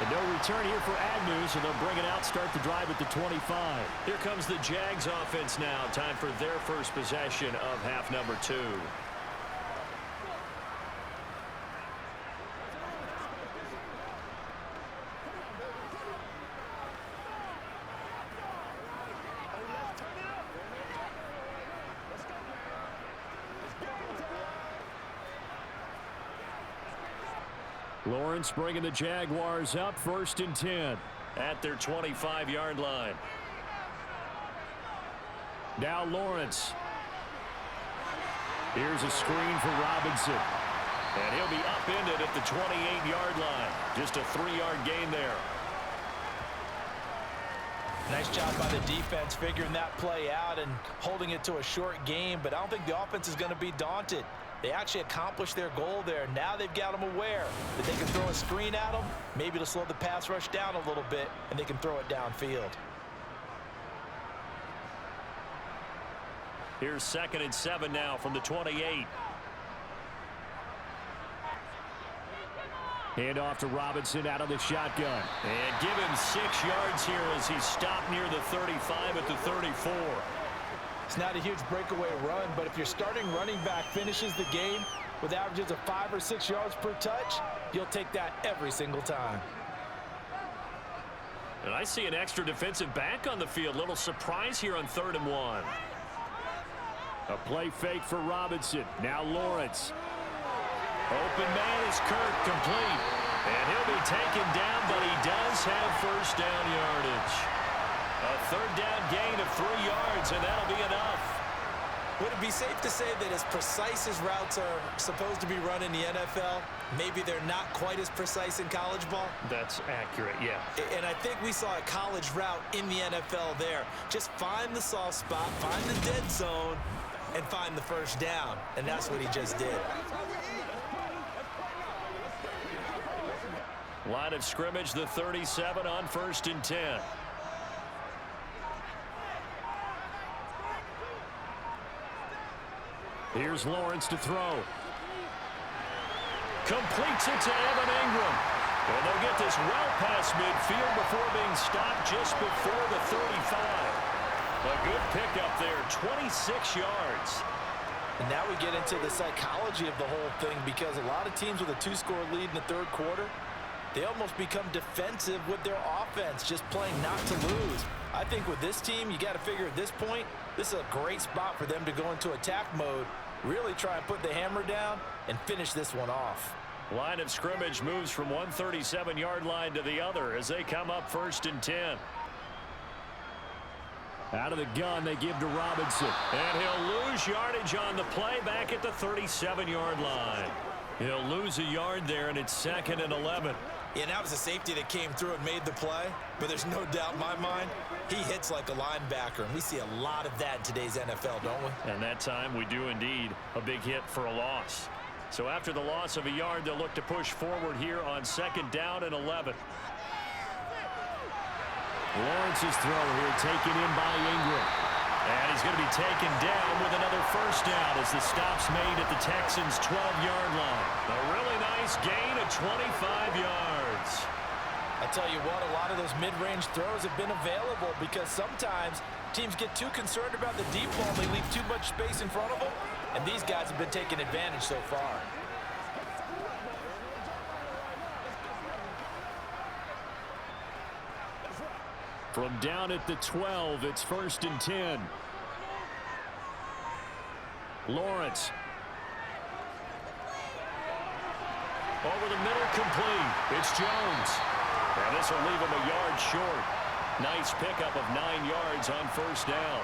And no return here for Agnew, so they'll bring it out, start the drive at the 25. Here comes the Jags offense now. Time for their first possession of half number 2. Lawrence bringing the Jaguars up, 1st and 10. At their 25-yard line. Now Lawrence. Here's a screen for Robinson. And he'll be upended at the 28-yard line. Just a 3-yard gain there. Nice job by the defense figuring that play out and holding it to a short game, but I don't think the offense is going to be daunted. They actually accomplished their goal there. Now they've got them aware that they can throw a screen at them, maybe to slow the pass rush down a little bit, and they can throw it downfield. Here's 2nd and 7 now from the 28. Hand off to Robinson out of the shotgun. And give him 6 yards here as he stopped near the 35 at the 34. It's not a huge breakaway run, but if your starting running back finishes the game with averages of 5 or 6 yards per touch, you'll take that every single time. And I see an extra defensive back on the field. Little surprise here on 3rd and 1. A play fake for Robinson. Now Lawrence. Open man is Kirk, complete. And he'll be taken down, but he does have 1st down yardage. A 3rd down gain of 3 yards, and that'll be enough. Would it be safe to say that as precise as routes are supposed to be run in the NFL, maybe they're not quite as precise in college ball? That's accurate, yeah. And I think we saw a college route in the NFL there. Just find the soft spot, find the dead zone, and find the 1st down. And that's what he just did. Line of scrimmage, the 37 on 1st and 10. Here's Lawrence to throw. Completes it to Evan Ingram. And they'll get this well past midfield before being stopped just before the 35. A good pickup there, 26 yards. And now we get into the psychology of the whole thing, because a lot of teams with a 2-score lead in the 3rd quarter, they almost become defensive with their offense, just playing not to lose. I think with this team, you got to figure at this point, this is a great spot for them to go into attack mode, really try and put the hammer down and finish this one off. Line of scrimmage moves from one 37-yard line to the other as they come up 1st and 10. Out of the gun, they give to Robinson. And he'll lose yardage on the play back at the 37-yard line. He'll lose a yard there, and it's 2nd and 11. Yeah, that was a safety that came through and made the play, but there's no doubt in my mind, he hits like a linebacker, and we see a lot of that in today's NFL, don't we? And that time we do indeed. A big hit for a loss. So after the loss of a yard, they'll look to push forward here on 2nd down and 11. Lawrence's throw here taken in by Ingram. And he's going to be taken down with another first down as the stop's made at the Texans' 12-yard line. A really nice gain of 25 yards. I tell you what, a lot of those mid-range throws have been available because sometimes teams get too concerned about the deep ball and they leave too much space in front of them, and these guys have been taking advantage so far. From down at the 12, it's 1st and 10. Lawrence. Over the middle, complete. It's Jones. And this will leave him a yard short. Nice pickup of 9 yards on first down.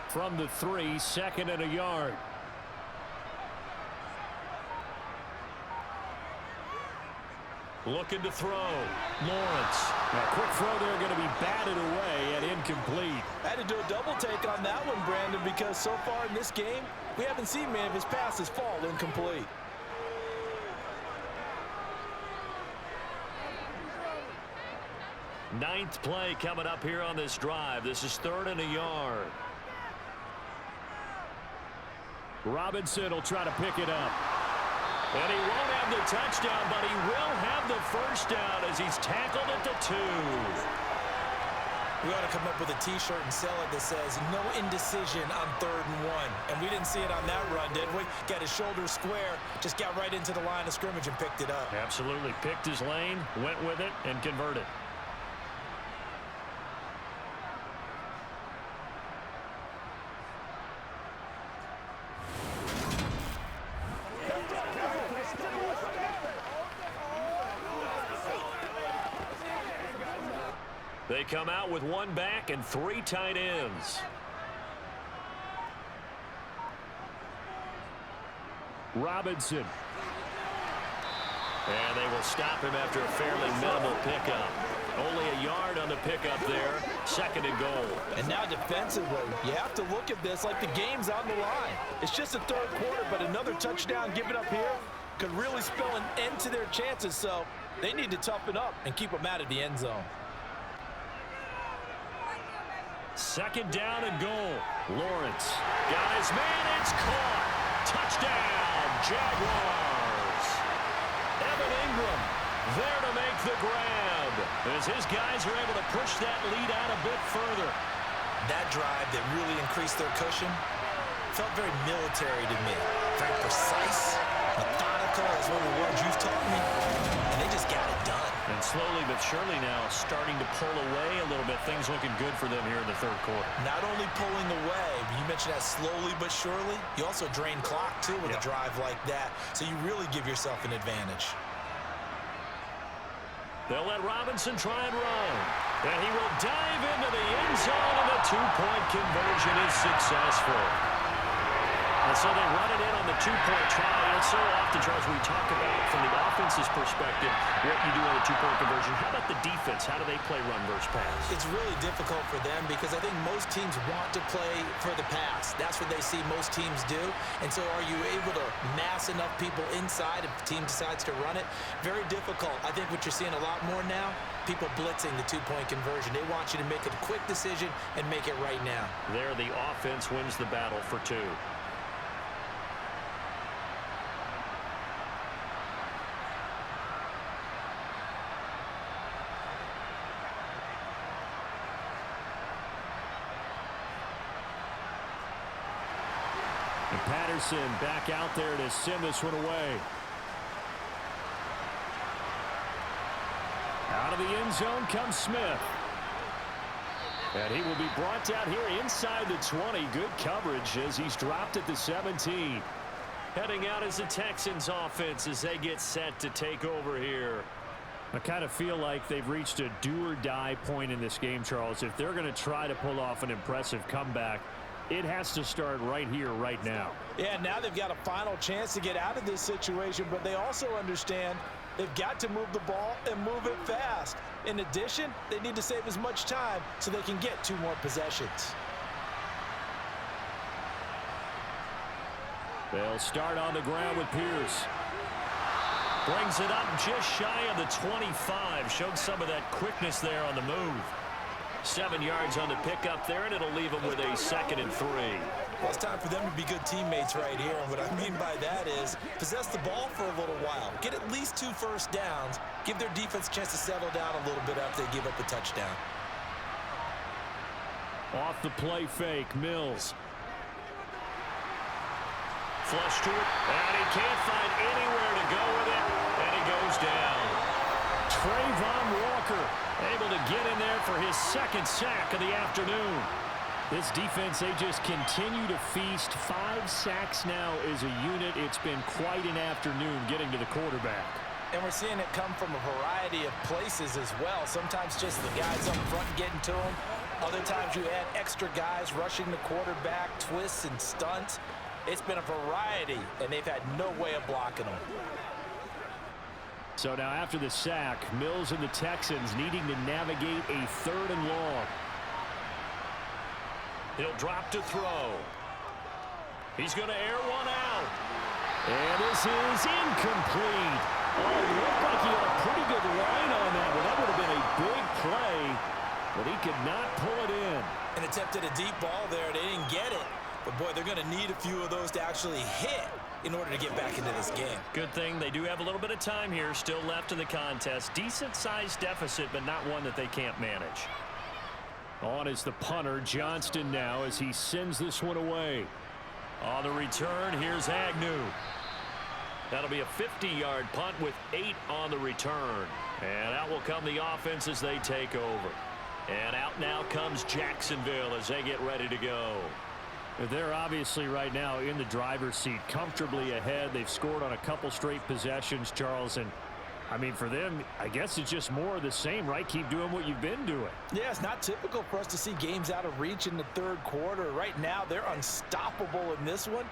From the 3, 2nd and a yard. Looking to throw. Lawrence. A quick throw there, going to be batted away and incomplete. I had to do a double take on that one, Brandon, because so far in this game, we haven't seen many of his passes fall incomplete. Ninth play coming up here on this drive. This is 3rd and a yard. Robinson will try to pick it up. And he won't have the touchdown, but he will have the first down as he's tackled at the 2. We ought to come up with a T-shirt and sell it that says, no indecision on 3rd and 1. And we didn't see it on that run, did we? Got his shoulder square, just got right into the line of scrimmage and picked it up. Absolutely. Picked his lane, went with it, and converted. They come out with 1 back and 3 tight ends. Robinson. And they will stop him after a fairly minimal pickup. Only a yard on the pickup there. 2nd and goal. And now defensively, you have to look at this like the game's on the line. It's just the 3rd quarter, but another touchdown given up here could really spell an end to their chances. So they need to toughen up and keep them out of the end zone. 2nd down and goal. Lawrence got his man. It's caught. Touchdown, Jaguars. Evan Ingram there to make the grab as his guys are able to push that lead out a bit further. That drive that really increased their cushion felt very military to me. Very precise, methodical, is one of the words you've taught me. And they just got it done. And slowly but surely now starting to pull away a little bit. Things looking good for them here in the 3rd quarter. Not only pulling away, you mentioned that slowly but surely. You also drain clock, too, with a drive like that. So you really give yourself an advantage. They'll let Robinson try and run. And he will dive into the end zone, and the 2-point conversion is successful. And so they run it in on the 2-point try. And so often, Charles, we talk about from the offense's perspective what you do on the 2-point conversion. How about the defense? How do they play run versus pass? It's really difficult for them because I think most teams want to play for the pass. That's what they see most teams do. And so are you able to mass enough people inside if the team decides to run it? Very difficult. I think what you're seeing a lot more now, people blitzing the 2-point conversion. They want you to make a quick decision and make it right now. There, the offense wins the battle for 2. And Patterson back out there to send this one away. Out of the end zone comes Smith. And he will be brought down here inside the 20. Good coverage as he's dropped at the 17. Heading out as the Texans offense as they get set to take over here. I kind of feel like they've reached a do-or-die point in this game, Charles. If they're going to try to pull off an impressive comeback, it has to start right here, right now. Yeah, now they've got a final chance to get out of this situation, but they also understand They've got to move the ball and move it fast. In addition, they need to save as much time so they can get 2 more possessions. They'll start on the ground with Pierce. Brings it up just shy of the 25. Showed some of that quickness there on the move. 7 yards on the pickup there, and it'll leave them with a 2nd and 3. Well, it's time for them to be good teammates right here. And what I mean by that is possess the ball for a little while. Get at least 2 first downs. Give their defense a chance to settle down a little bit after they give up a touchdown. Off the play fake, Mills. Flush to it, and he can't find anywhere to go with it, and he goes down. Trayvon Walker able to get in there for his 2nd sack of the afternoon. This defense, they just continue to feast. 5 sacks now as a unit. It's been quite an afternoon getting to the quarterback. And we're seeing it come from a variety of places as well. Sometimes just the guys up front getting to him. Other times you add extra guys rushing the quarterback, twists and stunts. It's been a variety, and they've had no way of blocking them. So now after the sack, Mills and the Texans needing to navigate a 3rd and long. He'll drop to throw. He's going to air one out. And this is incomplete. Oh, it looked like he had a pretty good line on that one. That would have been a big play, but he could not pull it in. And attempted a deep ball there. They didn't get it. But, boy, they're going to need a few of those to actually hit in order to get back into this game. Good thing they do have a little bit of time here still left in the contest. Decent-sized deficit, but not one that they can't manage. On is the punter, Johnston now, as he sends this one away. On the return, here's Agnew. That'll be a 50-yard punt with 8 on the return. And out will come the offense as they take over. And out now comes Jacksonville as they get ready to go. They're obviously right now in the driver's seat, comfortably ahead. They've scored on a couple straight possessions, Charles. And, I mean, for them, I guess it's just more of the same, right? Keep doing what you've been doing. Yeah, it's not typical for us to see games out of reach in the 3rd quarter. Right now, they're unstoppable in this one.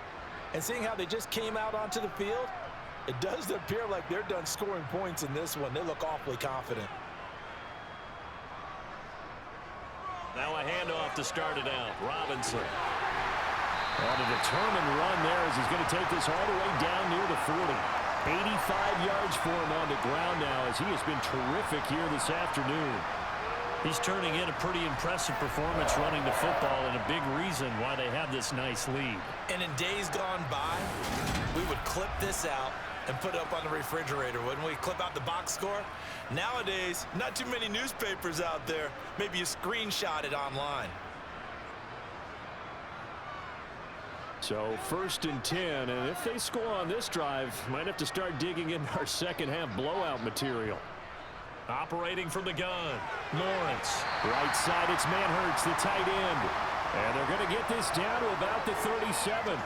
And seeing how they just came out onto the field, it does appear like they're done scoring points in this one. They look awfully confident. Now a handoff to start it out. Robinson. On a determined run there as he's going to take this all the way down near the 40. 85 yards for him on the ground now as he has been terrific here this afternoon. He's turning in a pretty impressive performance running the football and a big reason why they have this nice lead. And in days gone by, we would clip this out and put it up on the refrigerator, wouldn't we? Clip out the box score. Nowadays, not too many newspapers out there. Maybe you screenshot it online. So 1st and 10, and if they score on this drive, might have to start digging in our second half blowout material. Operating from the gun, Lawrence. Right side, it's Manhurts, the tight end. And they're going to get this down to about the 37.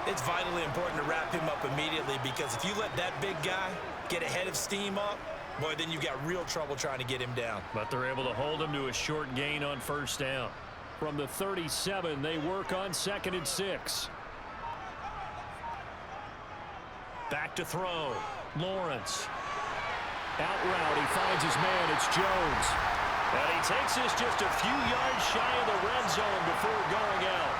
It's vitally important to wrap him up immediately because if you let that big guy get ahead of steam up, boy, then you've got real trouble trying to get him down. But they're able to hold him to a short gain on 1st down. From the 37, they work on 2nd and 6. Back to throw. Lawrence. Out route, he finds his man. It's Jones. And he takes this just a few yards shy of the red zone before going out.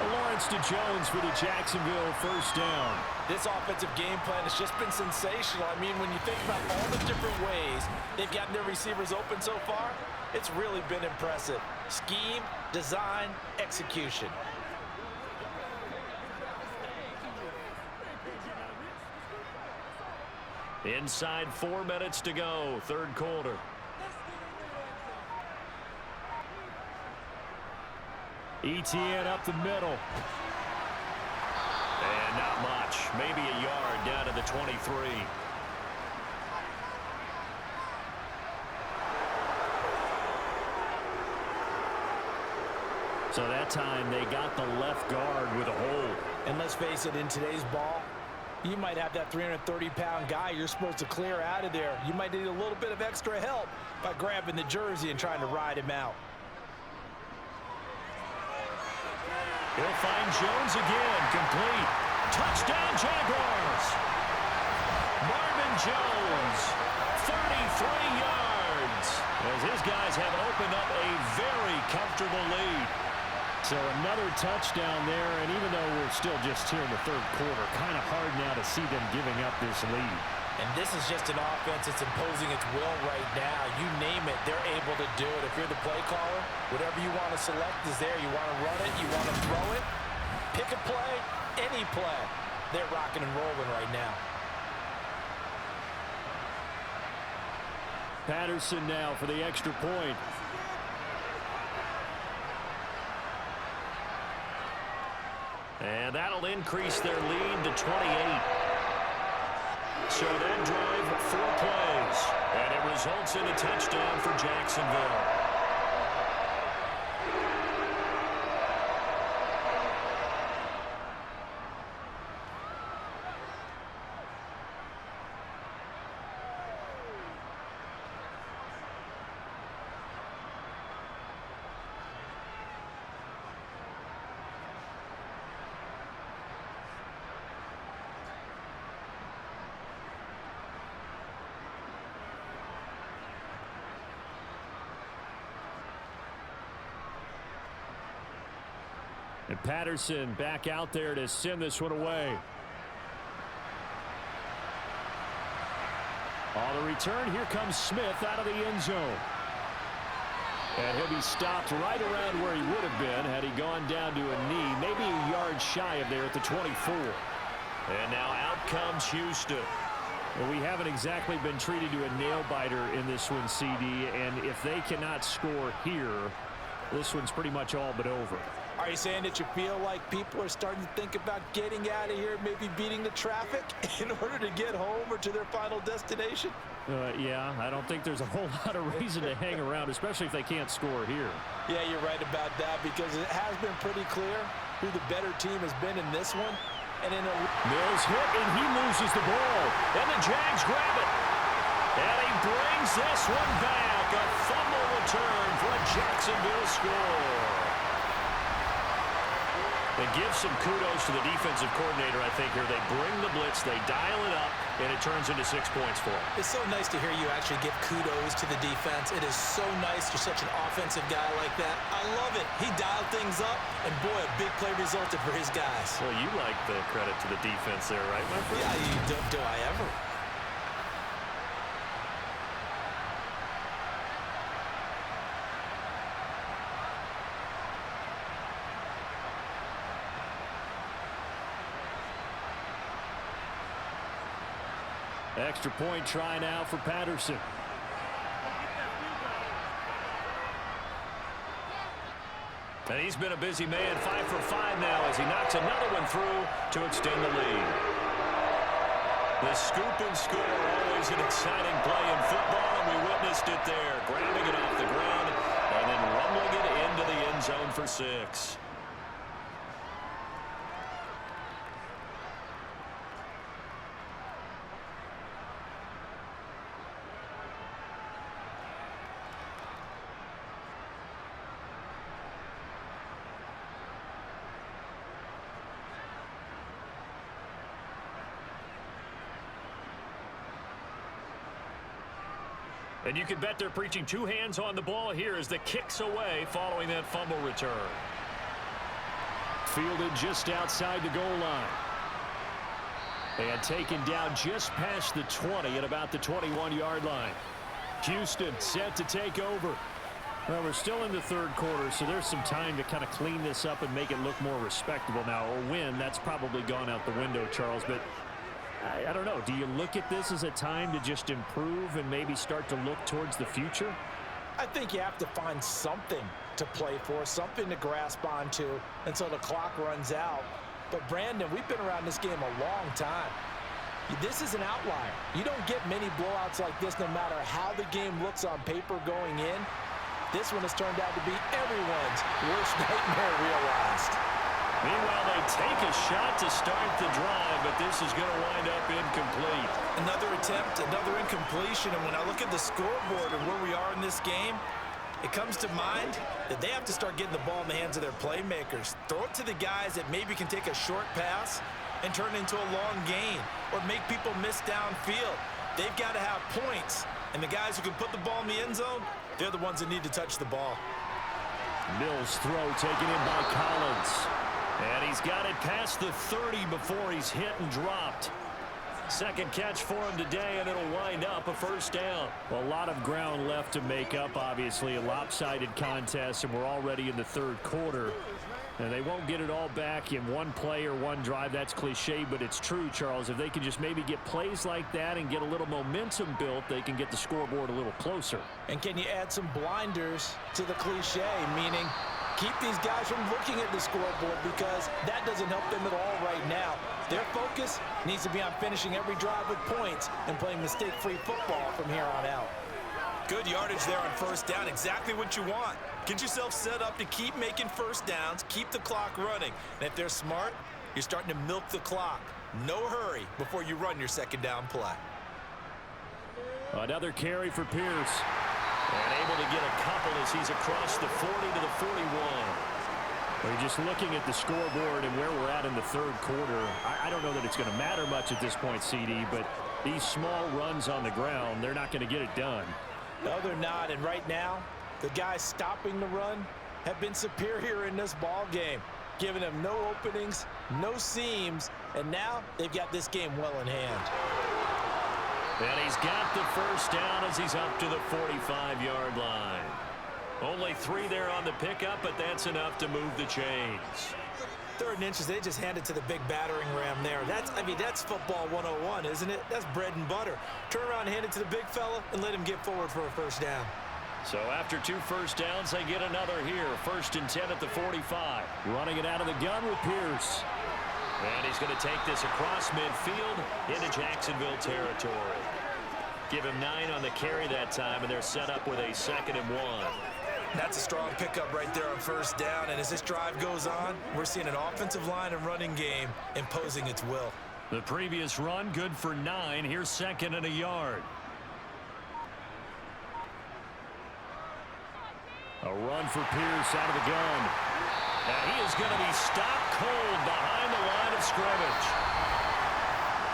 Lawrence to Jones for the Jacksonville 1st down. This offensive game plan has just been sensational. I mean, when you think about all the different ways they've gotten their receivers open so far, it's really been impressive. Scheme, design, execution. Inside 4 minutes to go, 3rd quarter. ETN up the middle. And not much. Maybe a yard down to the 23. So that time they got the left guard with a hold. And let's face it, in today's ball, you might have that 330-pound guy you're supposed to clear out of there. You might need a little bit of extra help by grabbing the jersey and trying to ride him out. He'll find Jones again, complete. Touchdown, Jaguars! Marvin Jones, 33 yards, as his guys have opened up a very comfortable lead. So another touchdown there, and even though we're still just here in the third quarter, kind of hard now to see them giving up this lead. And this is just an offense that's imposing its will right now. You name it, they're able to do it. If you're the play caller, whatever you want to select is there. You want to run it, you want to throw it, pick a play, any play. They're rocking and rolling right now. Patterson now for the extra point. And that'll increase their lead to 28. So that drive, 4 plays. And it results in a touchdown for Jacksonville. And Patterson back out there to send this one away. On the return, here comes Smith out of the end zone. And he'll be stopped right around where he would have been had he gone down to a knee, maybe a yard shy of there at the 24. And now out comes Houston. Well, we haven't exactly been treated to a nail-biter in this one, CD, and if they cannot score here, this one's pretty much all but over. Are you saying that you feel like people are starting to think about getting out of here, maybe beating the traffic in order to get home or to their final destination? Yeah, I don't think there's a whole lot of reason to hang around, especially if they can't score here. Yeah, you're right about that, because it has been pretty clear who the better team has been in this one. And in a Mills hit, and he loses the ball. And the Jags grab it. And he brings this one back. A fumble return for a Jacksonville score. And give some kudos to the defensive coordinator, I think, here. They bring the blitz, they dial it up, and it turns into 6 points for them. It's so nice to hear you actually give kudos to the defense. It is so nice. You're such an offensive guy like that. I love it. He dialed things up, and boy, a big play resulted for his guys. Well, you like the credit to the defense there, right, my friend? Yeah, do I ever? Extra point try now for Patterson. And he's been a busy man, 5 for 5 now as he knocks another one through to extend the lead. The scoop and score, always an exciting play in football, and we witnessed it there, grabbing it off the ground and then rumbling it into the end zone for 6. And you can bet they're preaching 2 hands on the ball here as the kick's away following that fumble return. Fielded just outside the goal line. And taken down just past the 20 at about the 21-yard line. Houston set to take over. Well, we're still in the third quarter, so there's some time to kind of clean this up and make it look more respectable. Now, a win, that's probably gone out the window, Charles, but I don't know. Do you look at this as a time to just improve and maybe start to look towards the future? I think you have to find something to play for, something to grasp onto until the clock runs out. But, Brandon, we've been around this game a long time. This is an outlier. You don't get many blowouts like this no matter how the game looks on paper going in. This one has turned out to be everyone's worst nightmare realized. Meanwhile, they take a shot to start the drive, but this is going to wind up incomplete. Another attempt, another incompletion, and when I look at the scoreboard and where we are in this game, it comes to mind that they have to start getting the ball in the hands of their playmakers. Throw it to the guys that maybe can take a short pass and turn it into a long gain or make people miss downfield. they've got to have points. And the guys who can put the ball in the end zone, they're the ones that need to touch the ball. Mills' throw taken in by Collins. And he's got it past the 30 before he's hit and dropped. Second catch for him today, and it'll wind up a first down. Well, a lot of ground left to make up, obviously. A lopsided contest, and we're already in the third quarter. And they won't get it all back in one play or one drive. That's cliche, but it's true, Charles. If they can just maybe get plays like that and get a little momentum built, they can get the scoreboard a little closer. And can you add some blinders to the cliche, meaning keep these guys from looking at the scoreboard, because that doesn't help them at all right now. Their focus needs to be on finishing every drive with points and playing mistake-free football from here on out. Good yardage there on first down. Exactly what you want. Get yourself set up to keep making first downs, keep the clock running. And if they're smart, you're starting to milk the clock. No hurry before you run your second down play. Another carry for Pierce. And able to get a couple as he's across the 40 to the 41. We're just looking at the scoreboard and where we're at in the third quarter. I don't know that it's going to matter much at this point, CD, but these small runs on the ground, they're not going to get it done. No, they're not. And right now, the guys stopping the run have been superior in this ball game, giving them no openings, no seams, and now they've got this game well in hand. And he's got the first down as he's up to the 45-yard line. Only 3 there on the pickup, but that's enough to move the chains. 3rd and inches, they just hand it to the big battering ram there. That's football 101, isn't it? That's bread and butter. Turn around and hand it to the big fella and let him get forward for a first down. So after 2 first downs, they get another here. 1st and 10 at the 45. Running it out of the gun with Pierce. And he's going to take this across midfield into Jacksonville territory. Give him 9 on the carry that time, and they're set up with a 2nd and 1. That's a strong pickup right there on first down, and as this drive goes on, we're seeing an offensive line and running game imposing its will. The previous run good for 9. Here's 2nd and a yard. A run for Pierce out of the gun. And he is going to be stopped cold behind the line of scrimmage.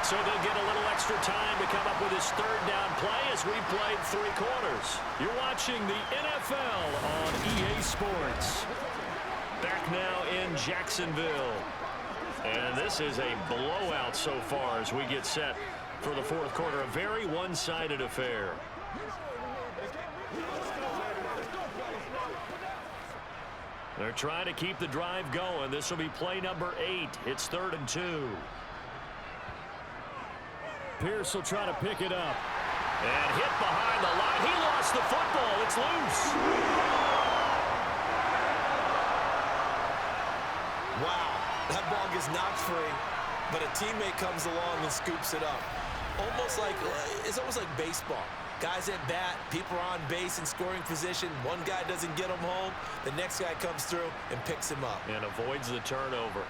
So they'll get a little extra time to come up with his 3rd down play as we played 3 quarters. You're watching the NFL on EA Sports. Back now in Jacksonville. And this is a blowout so far as we get set for the 4th quarter. A very one-sided affair. They're trying to keep the drive going. This will be play number 8. It's 3rd and 2. Pierce will try to pick it up. And hit behind the line. He lost the football. It's loose. Wow, that ball gets knocked free, but a teammate comes along and scoops it up. It's almost like baseball. Guys at bat, people are on base in scoring position. One guy doesn't get him home. The next guy comes through and picks him up. And avoids the turnover.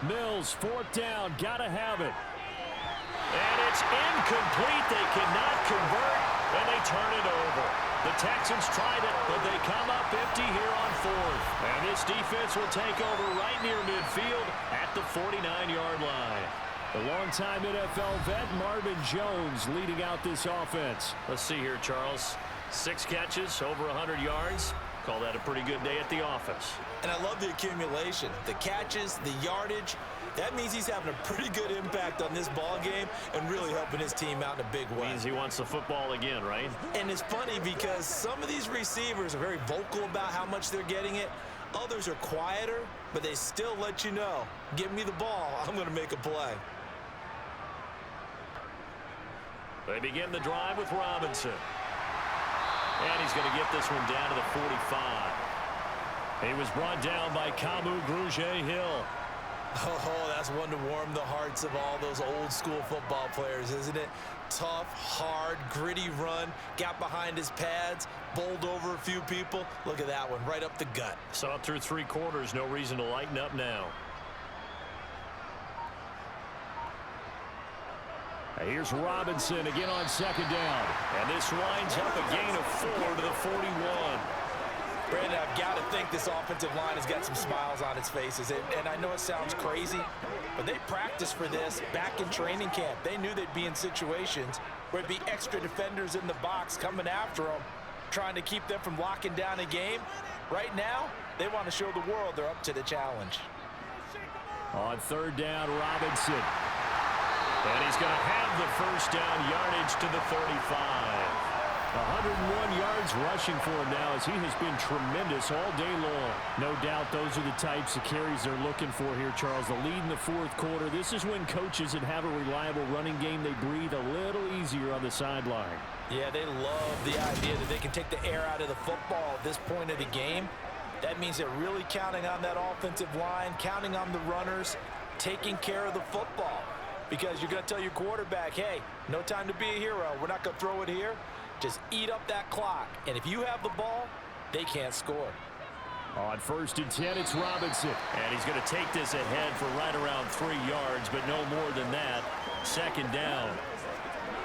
Mills, 4th down, gotta have it. And it's incomplete. They cannot convert, and they turn it over. The Texans tried it, but they come up empty here on 4th. And this defense will take over right near midfield at the 49-yard line. The longtime NFL vet Marvin Jones leading out this offense. Let's see here, Charles. 6 catches, over 100 yards. Call that a pretty good day at the office. And I love the accumulation, the catches, the yardage. That means he's having a pretty good impact on this ball game and really helping his team out in a big way. Means he wants the football again, right? And it's funny because some of these receivers are very vocal about how much they're getting it. Others are quieter, but they still let you know, give me the ball, I'm going to make a play. They begin the drive with Robinson. And he's going to get this one down to the 45. He was brought down by Kamu Grugier-Hill. Oh, that's one to warm the hearts of all those old school football players, isn't it? Tough, hard, gritty run, got behind his pads, bowled over a few people. Look at that one, right up the gut. Saw it through 3 quarters, no reason to lighten up now. Here's Robinson again on second down. And this winds up a gain of 4 to the 41. Brandon, I've got to think this offensive line has got some smiles on its faces. And I know it sounds crazy, but they practiced for this back in training camp. They knew they'd be in situations where it'd be extra defenders in the box coming after them, trying to keep them from locking down a game. Right now, they want to show the world they're up to the challenge. On third down, Robinson. And he's going to have the first down, yardage to the 35. 101 yards rushing for him now, as he has been tremendous all day long. No doubt those are the types of carries they're looking for here, Charles. The lead in the fourth quarter. This is when coaches that have a reliable running game, they breathe a little easier on the sideline. Yeah, they love the idea that they can take the air out of the football at this point of the game. That means they're really counting on that offensive line, counting on the runners, taking care of the football. Because you're going to tell your quarterback, hey, no time to be a hero. We're not going to throw it here. Just eat up that clock. And if you have the ball, they can't score. On 1st and 10, it's Robinson. And he's going to take this ahead for right around 3 yards, but no more than that. Second down.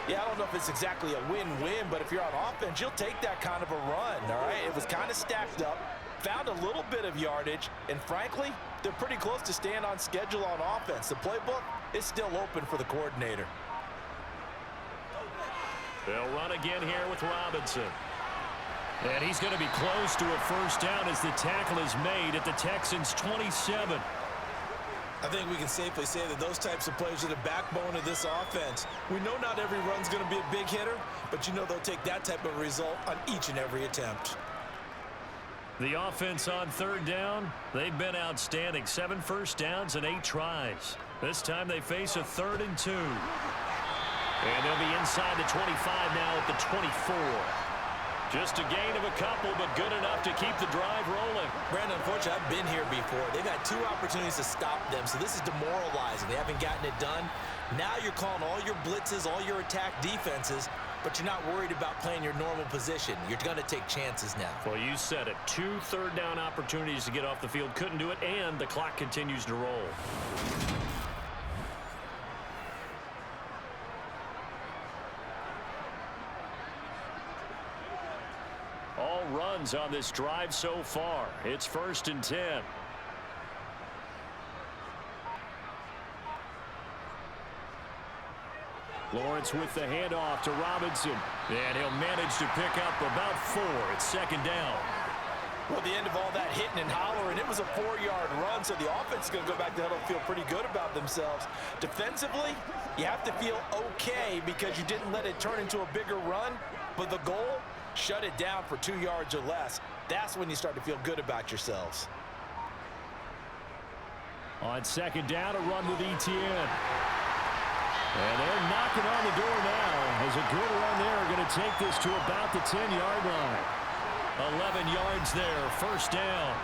Yeah, I don't know if it's exactly a win-win, but if you're on offense, you'll take that kind of a run, all right? It was kind of stacked up, found a little bit of yardage, and frankly, they're pretty close to staying on schedule on offense. The playbook is still open for the coordinator. They'll run again here with Robinson. And he's going to be close to a first down as the tackle is made at the Texans' 27. I think we can safely say that those types of plays are the backbone of this offense. We know not every run's going to be a big hitter, but you know they'll take that type of result on each and every attempt. The offense on third down, they've been outstanding. 7 first downs and 8 tries. This time they face a 3rd and 2. And they'll be inside the 25 now at the 24. Just a gain of a couple, but good enough to keep the drive rolling. Brandon, unfortunately, I've been here before. They've had 2 opportunities to stop them, so this is demoralizing. They haven't gotten it done. Now you're calling all your blitzes, all your attack defenses, but you're not worried about playing your normal position. You're going to take chances now. Well, you said it. 2 third down opportunities to get off the field. Couldn't do it, and the clock continues to roll. All runs on this drive so far. It's 1st and 10. Lawrence with the handoff to Robinson. And he'll manage to pick up about 4. It's 2nd down. Well, at the end of all that hitting and hollering, it was a 4-yard run, so the offense is going to go back to huddle and feel pretty good about themselves. Defensively, you have to feel okay because you didn't let it turn into a bigger run, but the goal, shut it down for 2 yards or less. That's when you start to feel good about yourselves. On 2nd down, a run with Etienne. And they're knocking on the door now as a good run there going to take this to about the 10-yard line. 11 yards there, 1st down.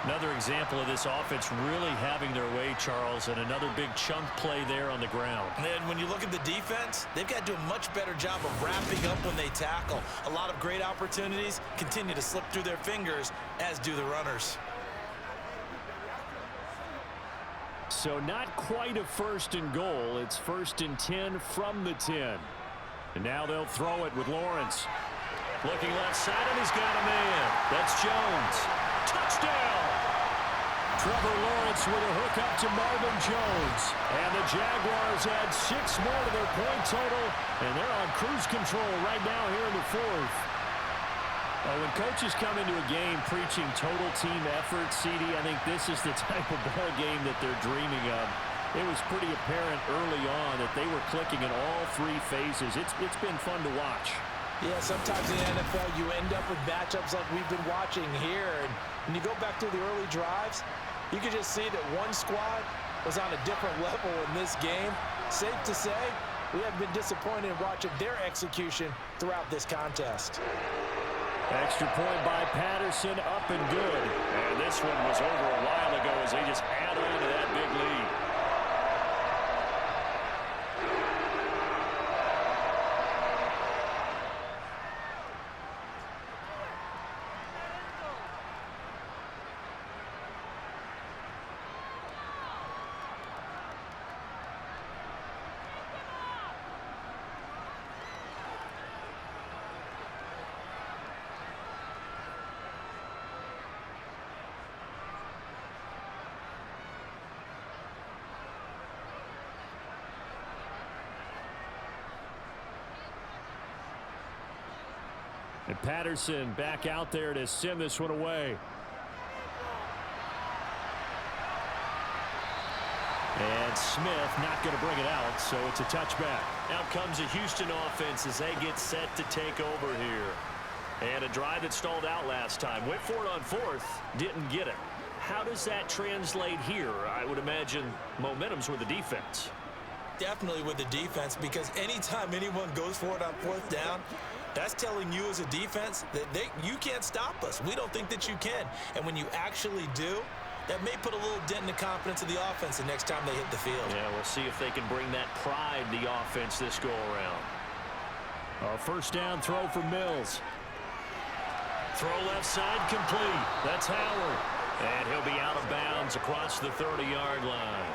Another example of this offense really having their way, Charles, and another big chunk play there on the ground. And then when you look at the defense, they've got to do a much better job of wrapping up when they tackle. A lot of great opportunities continue to slip through their fingers, as do the runners. So not quite a 1st and goal. It's 1st and 10 from the 10. And now they'll throw it with Lawrence. Looking left side, and he's got a man. That's Jones. Touchdown! Trevor Lawrence with a hook up to Marvin Jones. And the Jaguars add 6 more to their point total, and they're on cruise control right now here in the 4th. Well, when coaches come into a game preaching total team effort, CD, I think this is the type of ball game that they're dreaming of. It was pretty apparent early on that they were clicking in all 3 phases. It's been fun to watch. Yeah, sometimes in the NFL you end up with matchups like we've been watching here. And when you go back to the early drives, you can just see that one squad was on a different level in this game. Safe to say, we have been disappointed in watching their execution throughout this contest. Extra point by Patterson, up and good. And this one was over a while ago as they just add on to that big lead. And Patterson back out there to send this one away. And Smith not going to bring it out, so it's a touchback. Out comes a Houston offense as they get set to take over here. And a drive that stalled out last time. Went for it on fourth, didn't get it. How does that translate here? I would imagine momentum's with the defense. Definitely with the defense, because anytime anyone goes for it on fourth down, that's telling you as a defense that you can't stop us. We don't think that you can. And when you actually do, that may put a little dent in the confidence of the offense the next time they hit the field. Yeah, we'll see if they can bring that pride to the offense this go-around. A first down throw for Mills. Throw left side complete. That's Howard. And he'll be out of bounds across the 30-yard line.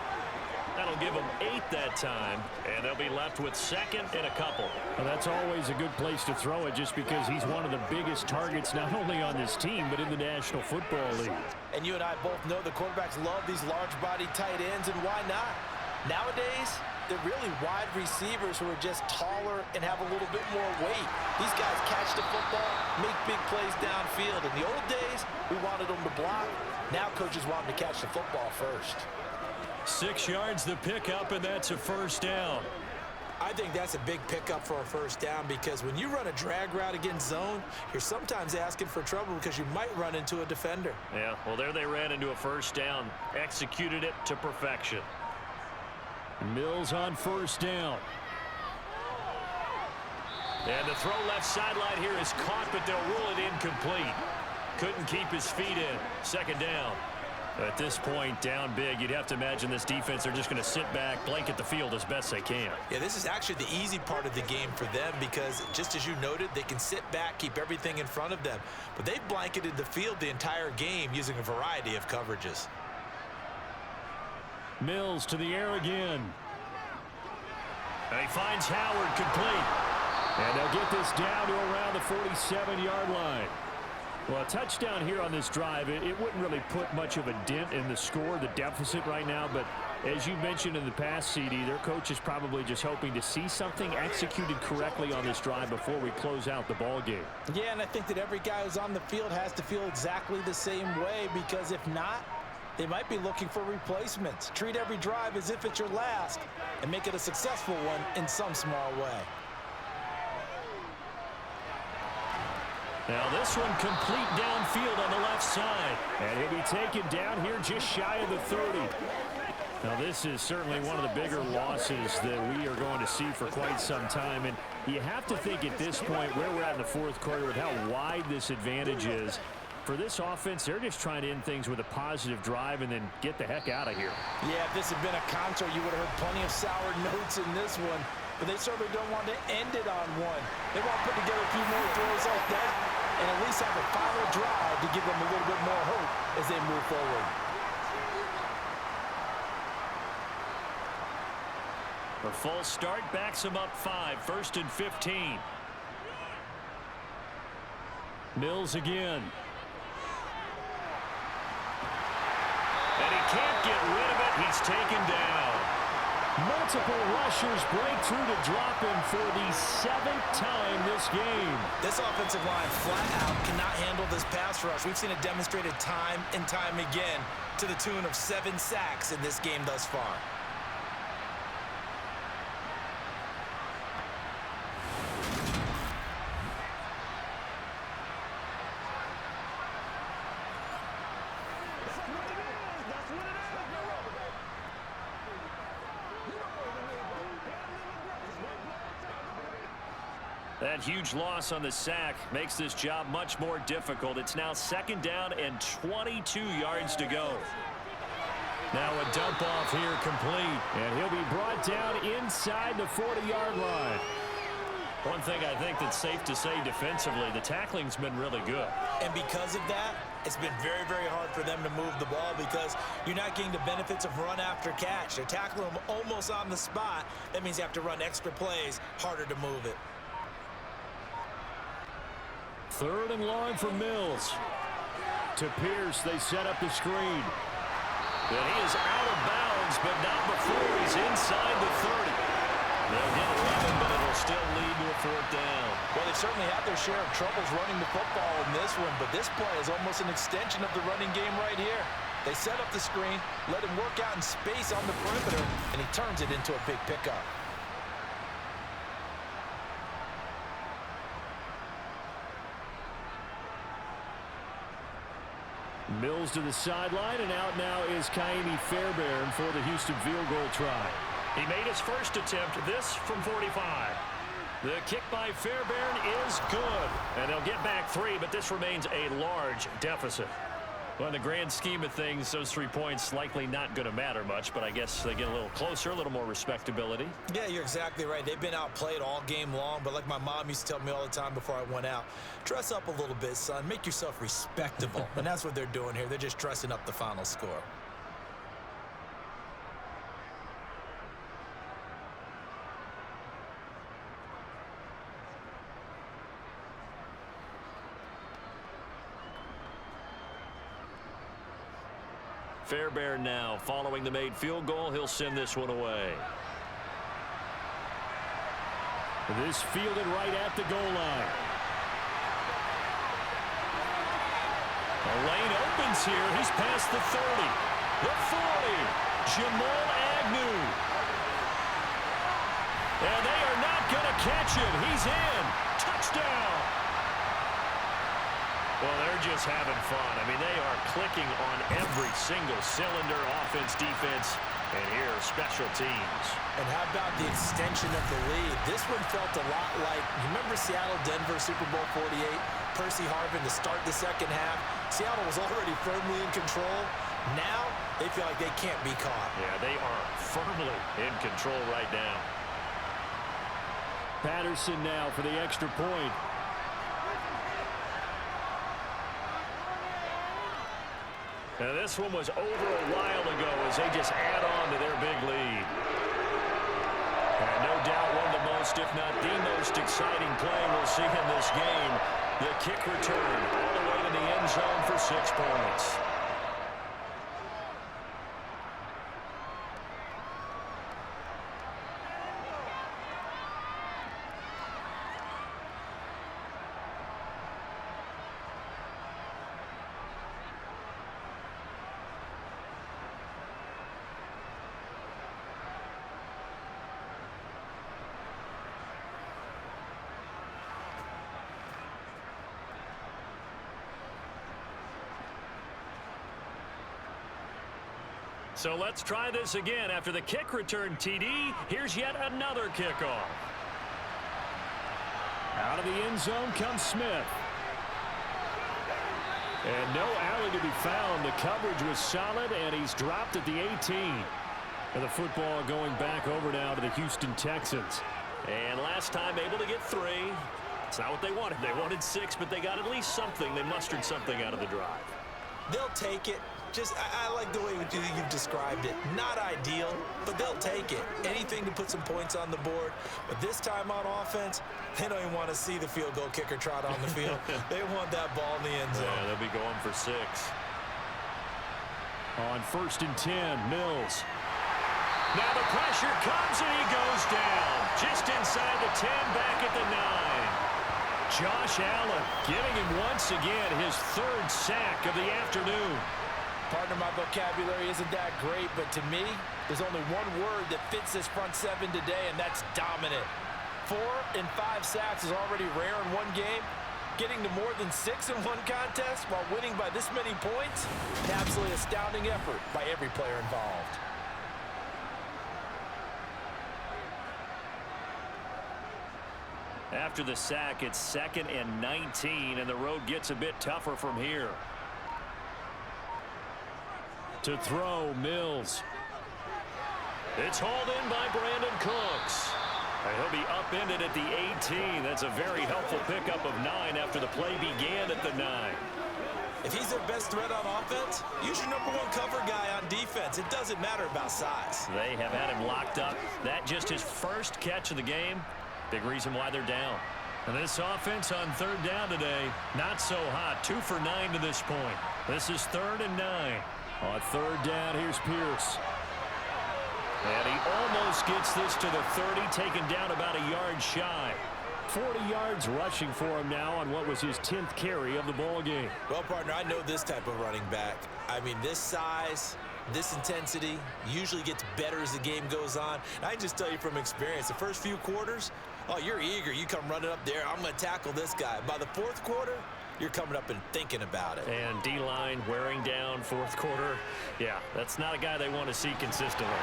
That'll give them 8 that time, and they'll be left with second and a couple. Well, that's always a good place to throw it just because he's one of the biggest targets not only on this team but in the National Football League. And you and I both know the quarterbacks love these large-body tight ends, and why not? Nowadays, they're really wide receivers who are just taller and have a little bit more weight. These guys catch the football, make big plays downfield. In the old days, we wanted them to block. Now coaches want them to catch the football first. 6 yards the pickup, and that's a first down. I think that's a big pickup for a first down, because when you run a drag route against zone, you're sometimes asking for trouble because you might run into a defender. Yeah, well, there they ran into a first down. Executed it to perfection. Mills on first down. And the throw left sideline here is caught, but they'll rule it incomplete. Couldn't keep his feet in. Second down. At this point, down big, you'd have to imagine this defense are just going to sit back, blanket the field as best they can. Yeah, this is actually the easy part of the game for them, because just as you noted, they can sit back, keep everything in front of them. But they've blanketed the field the entire game using a variety of coverages. Mills to the air again. And he finds Howard complete. And they'll get this down to around the 47-yard line. Well, a touchdown here on this drive, it wouldn't really put much of a dent in the score, the deficit right now. But as you mentioned in the past, CD, their coach is probably just hoping to see something executed correctly on this drive before we close out the ball game. Yeah, and I think that every guy who's on the field has to feel exactly the same way, because if not, they might be looking for replacements. Treat every drive as if it's your last and make it a successful one in some small way. Now this one complete downfield on the left side. And he'll be taken down here just shy of the 30. Now this is certainly one of the bigger losses that we are going to see for quite some time. And you have to think at this point where we're at in the fourth quarter with how wide this advantage is. For this offense, they're just trying to end things with a positive drive and then get the heck out of here. Yeah, if this had been a concert, you would have heard plenty of sour notes in this one. But they certainly don't want to end it on one. They want to put together a few more throws like that and at least have a final drive to give them a little bit more hope as they move forward. A full start backs them up 5, 1st and 15. Mills again. And he can't get rid of it. He's taken down. Multiple rushers break through to drop him for the 7th time this game. This offensive line flat out cannot handle this pass rush. We've seen it demonstrated time and time again to the tune of 7 sacks in this game thus far. That huge loss on the sack makes this job much more difficult. It's now 2nd down and 22 yards to go. Now a dump off here complete. And he'll be brought down inside the 40-yard line. One thing I think that's safe to say defensively, the tackling's been really good. And because of that, it's been very, very hard for them to move the ball because you're not getting the benefits of run after catch. They're tackling them almost on the spot. That means you have to run extra plays, harder to move it. 3rd and long for Mills. To Pierce, they set up the screen. And he is out of bounds, but not before he's inside the 30. They'll get 11, but it'll still lead to a 4th down. Well, they certainly had their share of troubles running the football in this one, but this play is almost an extension of the running game right here. They set up the screen, let him work out in space on the perimeter, and he turns it into a big pickup. Mills to the sideline, and out now is Kaimi Fairbairn for the Houston field goal try. He made his first attempt, this from 45. The kick by Fairbairn is good. And they'll get back 3, but this remains a large deficit. Well, in the grand scheme of things, those 3 points likely not going to matter much, but I guess they get a little closer, a little more respectability. Yeah, you're exactly right. They've been outplayed all game long, but like my mom used to tell me all the time before I went out, dress up a little bit, son. Make yourself respectable. And that's what they're doing here. They're just dressing up the final score. Fairbairn now following the made field goal. He'll send this one away. This fielded right at the goal line. The lane opens here. He's past the 30. The 40. Jamal Agnew. And they are not going to catch him. He's in. Touchdown. Well, they're just having fun. I mean, they are clicking on every single cylinder, offense, defense, and here, special teams. And how about the extension of the lead? This one felt a lot like, you remember Seattle-Denver Super Bowl 48? Percy Harvin to start the second half. Seattle was already firmly in control. Now, they feel like they can't be caught. Yeah, they are firmly in control right now. Patterson now for the extra point. Now, this one was over a while ago as they just add on to their big lead. And no doubt one of the most, if not the most exciting play we'll see in this game. The kick return all the way to the end zone for 6 points. So let's try this again. After the kick return TD, here's yet another kickoff. Out of the end zone comes Smith. And no alley to be found. The coverage was solid, and he's dropped at the 18. And the football going back over now to the Houston Texans. And last time able to get 3. It's not what they wanted. They wanted 6, but they got at least something. They mustered something out of the drive. They'll take it. Just, I like the way you've described it. Not ideal, but they'll take it. Anything to put some points on the board. But this time on offense, they don't even want to see the field goal kicker trot on the field. They want that ball in the end zone. Yeah, they'll be going for 6. On 1st and 10, Mills. Now the pressure comes and he goes down. Just inside the 10, back at the 9. Josh Allen giving him once again his 3rd sack of the afternoon. Partner, my vocabulary isn't that great, but to me, there's only one word that fits this front 7 today, and that's dominant. 4 and 5 sacks is already rare in one game. Getting to more than 6 in one contest while winning by this many points, an absolutely astounding effort by every player involved. After the sack, it's 2nd and 19, and the road gets a bit tougher from here. To throw, Mills. It's hauled in by Brandon Cooks. And he'll be upended at the 18. That's a very helpful pickup of 9 after the play began at the 9. If he's their best threat on offense, use your #1 cover guy on defense. It doesn't matter about size. They have had him locked up. That just his first catch of the game. Big reason why they're down. And this offense on 3rd down today, not so hot. 2 for 9 to this point. This is 3rd and 9. On 3rd down, here's Pierce. And he almost Mills gets this to the 30, taken down about a yard shy. 40 yards rushing for him now on what was his 10th carry of the ball game. Well, partner, I know this type of running back. I mean, this size, this intensity usually gets better as the game goes on. And I can just tell you from experience, the first few quarters, oh, you're eager. You come running up there, I'm going to tackle this guy. By the fourth quarter, you're coming up and thinking about it. And D-line wearing down fourth quarter. Yeah, that's not a guy they want to see consistently.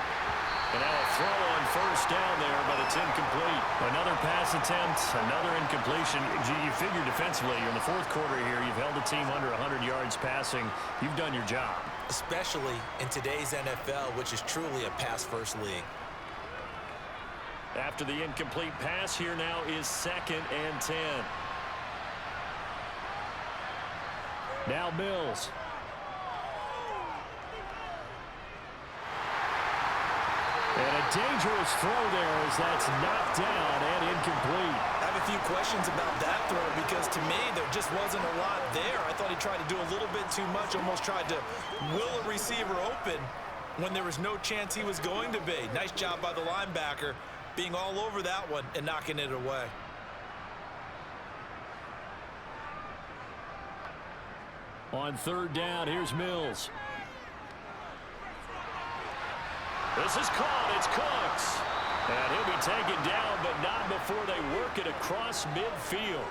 And now a throw on first down there, but it's incomplete. Another pass attempt, another incompletion. You figure defensively, you're in the fourth quarter here. You've held the team under 100 yards passing. You've done your job. Especially in today's NFL, which is truly a pass-first league. After the incomplete pass, here now is 2nd and 10. Now Mills. And a dangerous throw there as that's knocked down and incomplete. I have a few questions about that throw because to me there just wasn't a lot there. I thought he tried to do a little bit too much, almost tried to will a receiver open when there was no chance he was going to be. Nice job by the linebacker being all over that one and knocking it away. On 3rd down, here's Mills. This is caught. It's Cooks. And he'll be taken down, but not before they work it across midfield.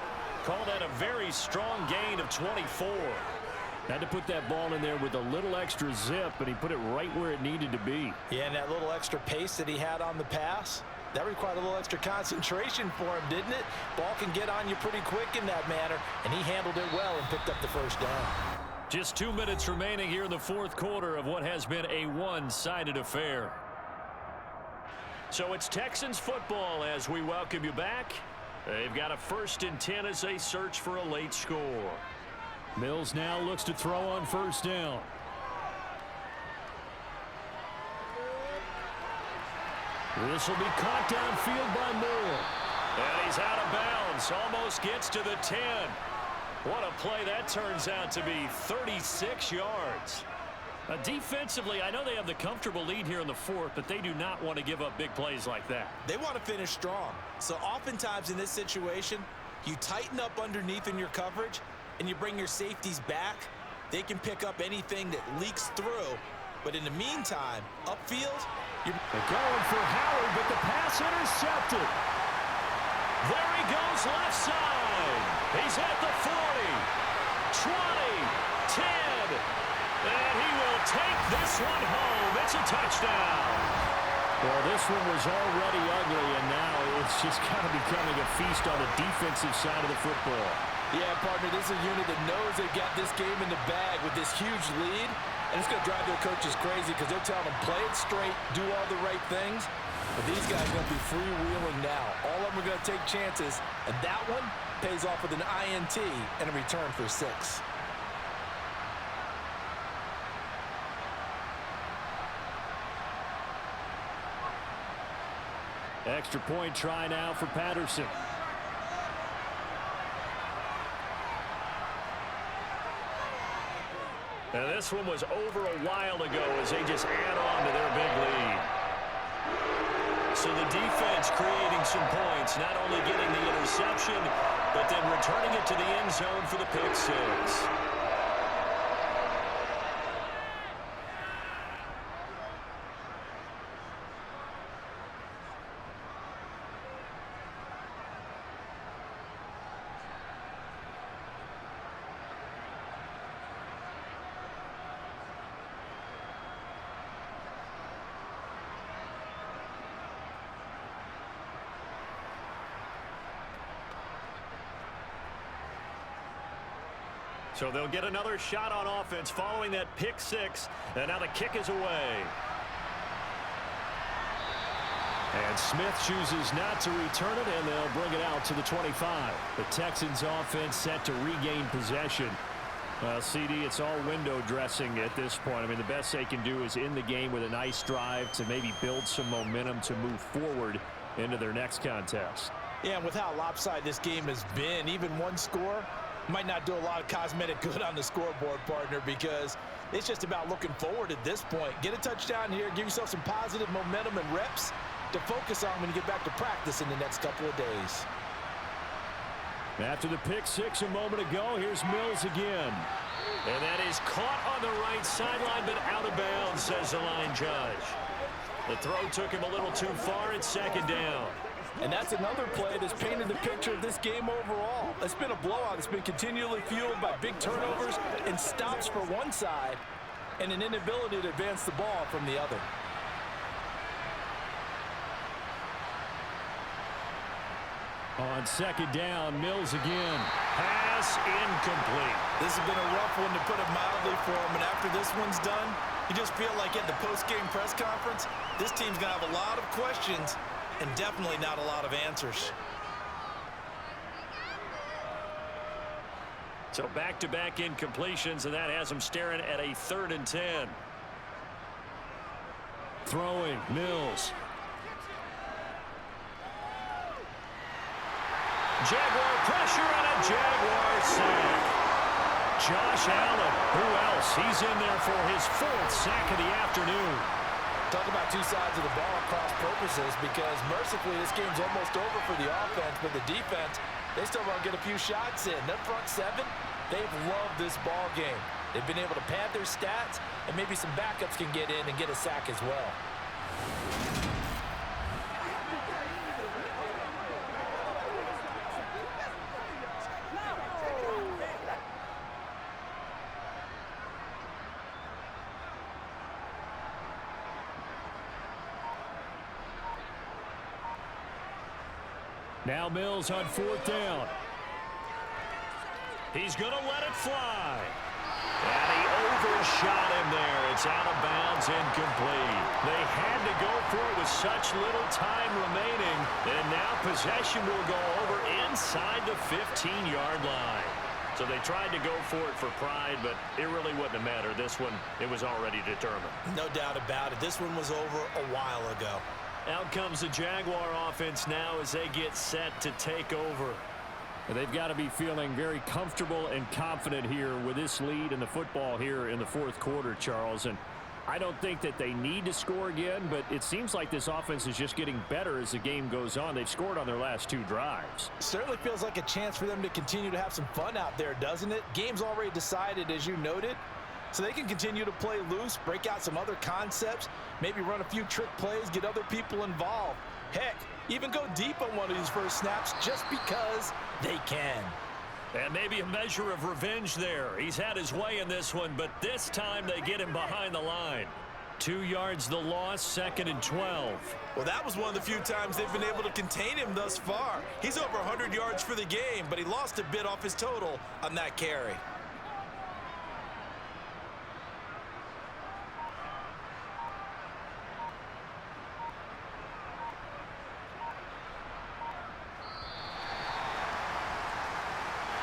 Call that a very strong gain of 24. Had to put that ball in there with a little extra zip, but he put it right where it needed to be. Yeah, and that little extra pace that he had on the pass, that required a little extra concentration for him, didn't it? Ball can get on you pretty quick in that manner, and he handled it well and picked up the first down. Just 2 minutes remaining here in the fourth quarter of what has been a one-sided affair. So it's Texans football as we welcome you back. They've got a 1st and 10 as they search for a late score. Mills now looks to throw on 1st down. This will be caught downfield by Moore. And he's out of bounds. Almost gets to the 10. What a play that turns out to be. 36 yards. Defensively, I know they have the comfortable lead here in the 4th, but they do not want to give up big plays like that. They want to finish strong. So oftentimes in this situation, you tighten up underneath in your coverage and you bring your safeties back. They can pick up anything that leaks through. But in the meantime, upfield, they're going for Howard, but the pass intercepted. There he goes left side. He's at the 40, 20, 10. And he will take this one home. It's a touchdown. Well, this one was already ugly, and now it's just kind of becoming a feast on the defensive side of the football. Yeah, partner, this is a unit that knows they've got this game in the bag with this huge lead, and it's going to drive their coaches crazy because they're telling them play it straight, do all the right things. But these guys are going to be freewheeling now. All of them are going to take chances, and that one pays off with an INT and a return for 6. Extra point try now for Patterson. And this one was over a while ago as they just add on to their big lead. So the defense creating some points, not only getting the interception, but then returning it to the end zone for the pick 6. So they'll get another shot on offense following that pick 6. And now the kick is away. And Smith chooses not to return it, and they'll bring it out to the 25. The Texans offense set to regain possession. CD, it's all window dressing at this point. I mean, the best they can do is in the game with a nice drive to maybe build some momentum to move forward into their next contest. Yeah, and with how lopsided this game has been, even one score might not do a lot of cosmetic good on the scoreboard, partner, because it's just about looking forward at this point. Get a touchdown here, give yourself some positive momentum and reps. to focus on when you get back to practice in the next couple of days. After the pick six a moment ago, here's Mills again. And that is caught on the right sideline, but out of bounds, says the line judge. The throw took him a little too far. It's second down. And that's another play that's painted the picture of this game overall. It's been a blowout. It's been continually fueled by big turnovers and stops for one side and an inability to advance the ball from the other. On second down, Mills again. Pass incomplete. This has been a rough one, to put it mildly, for him. And after this one's done, you just feel like at the post-game press conference, this team's going to have a lot of questions and definitely not a lot of answers. So back-to-back incompletions, and that has them staring at a 3rd and 10. Throwing, Mills. Jaguar pressure and a Jaguar sack. Josh Allen, who else? He's in there for his 4th sack of the afternoon. Talk about two sides of the ball cross purposes, because mercifully this game's almost over for the offense, but the defense, they still want to get a few shots in. That front seven, they've loved this ball game. They've been able to pad their stats, and maybe some backups can get in and get a sack as well. Now Mills on 4th down. He's going to let it fly. And he overshot him there. It's out of bounds, incomplete. They had to go for it with such little time remaining. And now possession will go over inside the 15-yard line. So they tried to go for it for pride, but it really wouldn't have mattered. This one, it was already determined. No doubt about it. This one was over a while ago. Out comes the Jaguar offense now as they get set to take over. They've got to be feeling very comfortable and confident here with this lead in the football here in the 4th quarter, Charles. And I don't think that they need to score again, but it seems like this offense is just getting better as the game goes on. They've scored on their last 2 drives. Certainly feels like a chance for them to continue to have some fun out there, doesn't it? Game's already decided, as you noted. So they can continue to play loose, break out some other concepts, maybe run a few trick plays, get other people involved. Heck, even go deep on one of these first snaps just because they can. And maybe a measure of revenge there. He's had his way in this one, but this time they get him behind the line. 2 yards the loss, 2nd and 12. Well, that was one of the few times they've been able to contain him thus far. He's over 100 yards for the game, but he lost a bit off his total on that carry.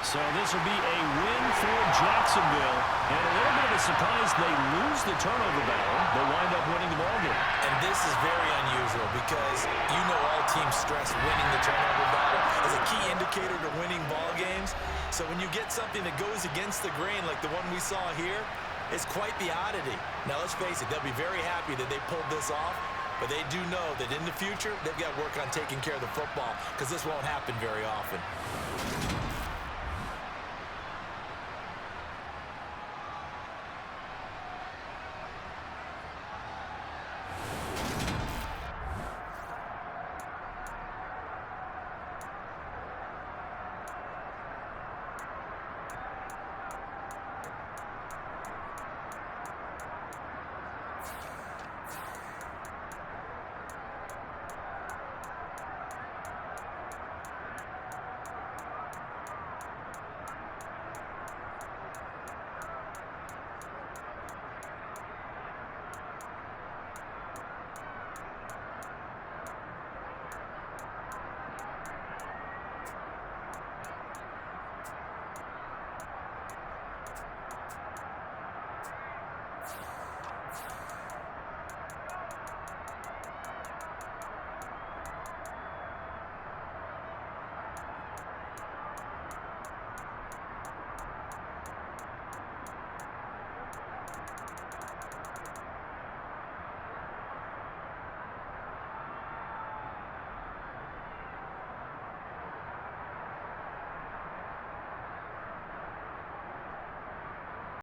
So this will be a win for Jacksonville. And a little bit of a surprise, they lose the turnover battle. They'll wind up winning the ballgame. And this is very unusual because you know all teams stress winning the turnover battle as a key indicator to winning ball games. So when you get something that goes against the grain like the one we saw here, it's quite the oddity. Now let's face it, they'll be very happy that they pulled this off. But they do know that in the future, they've got to work on taking care of the football because this won't happen very often.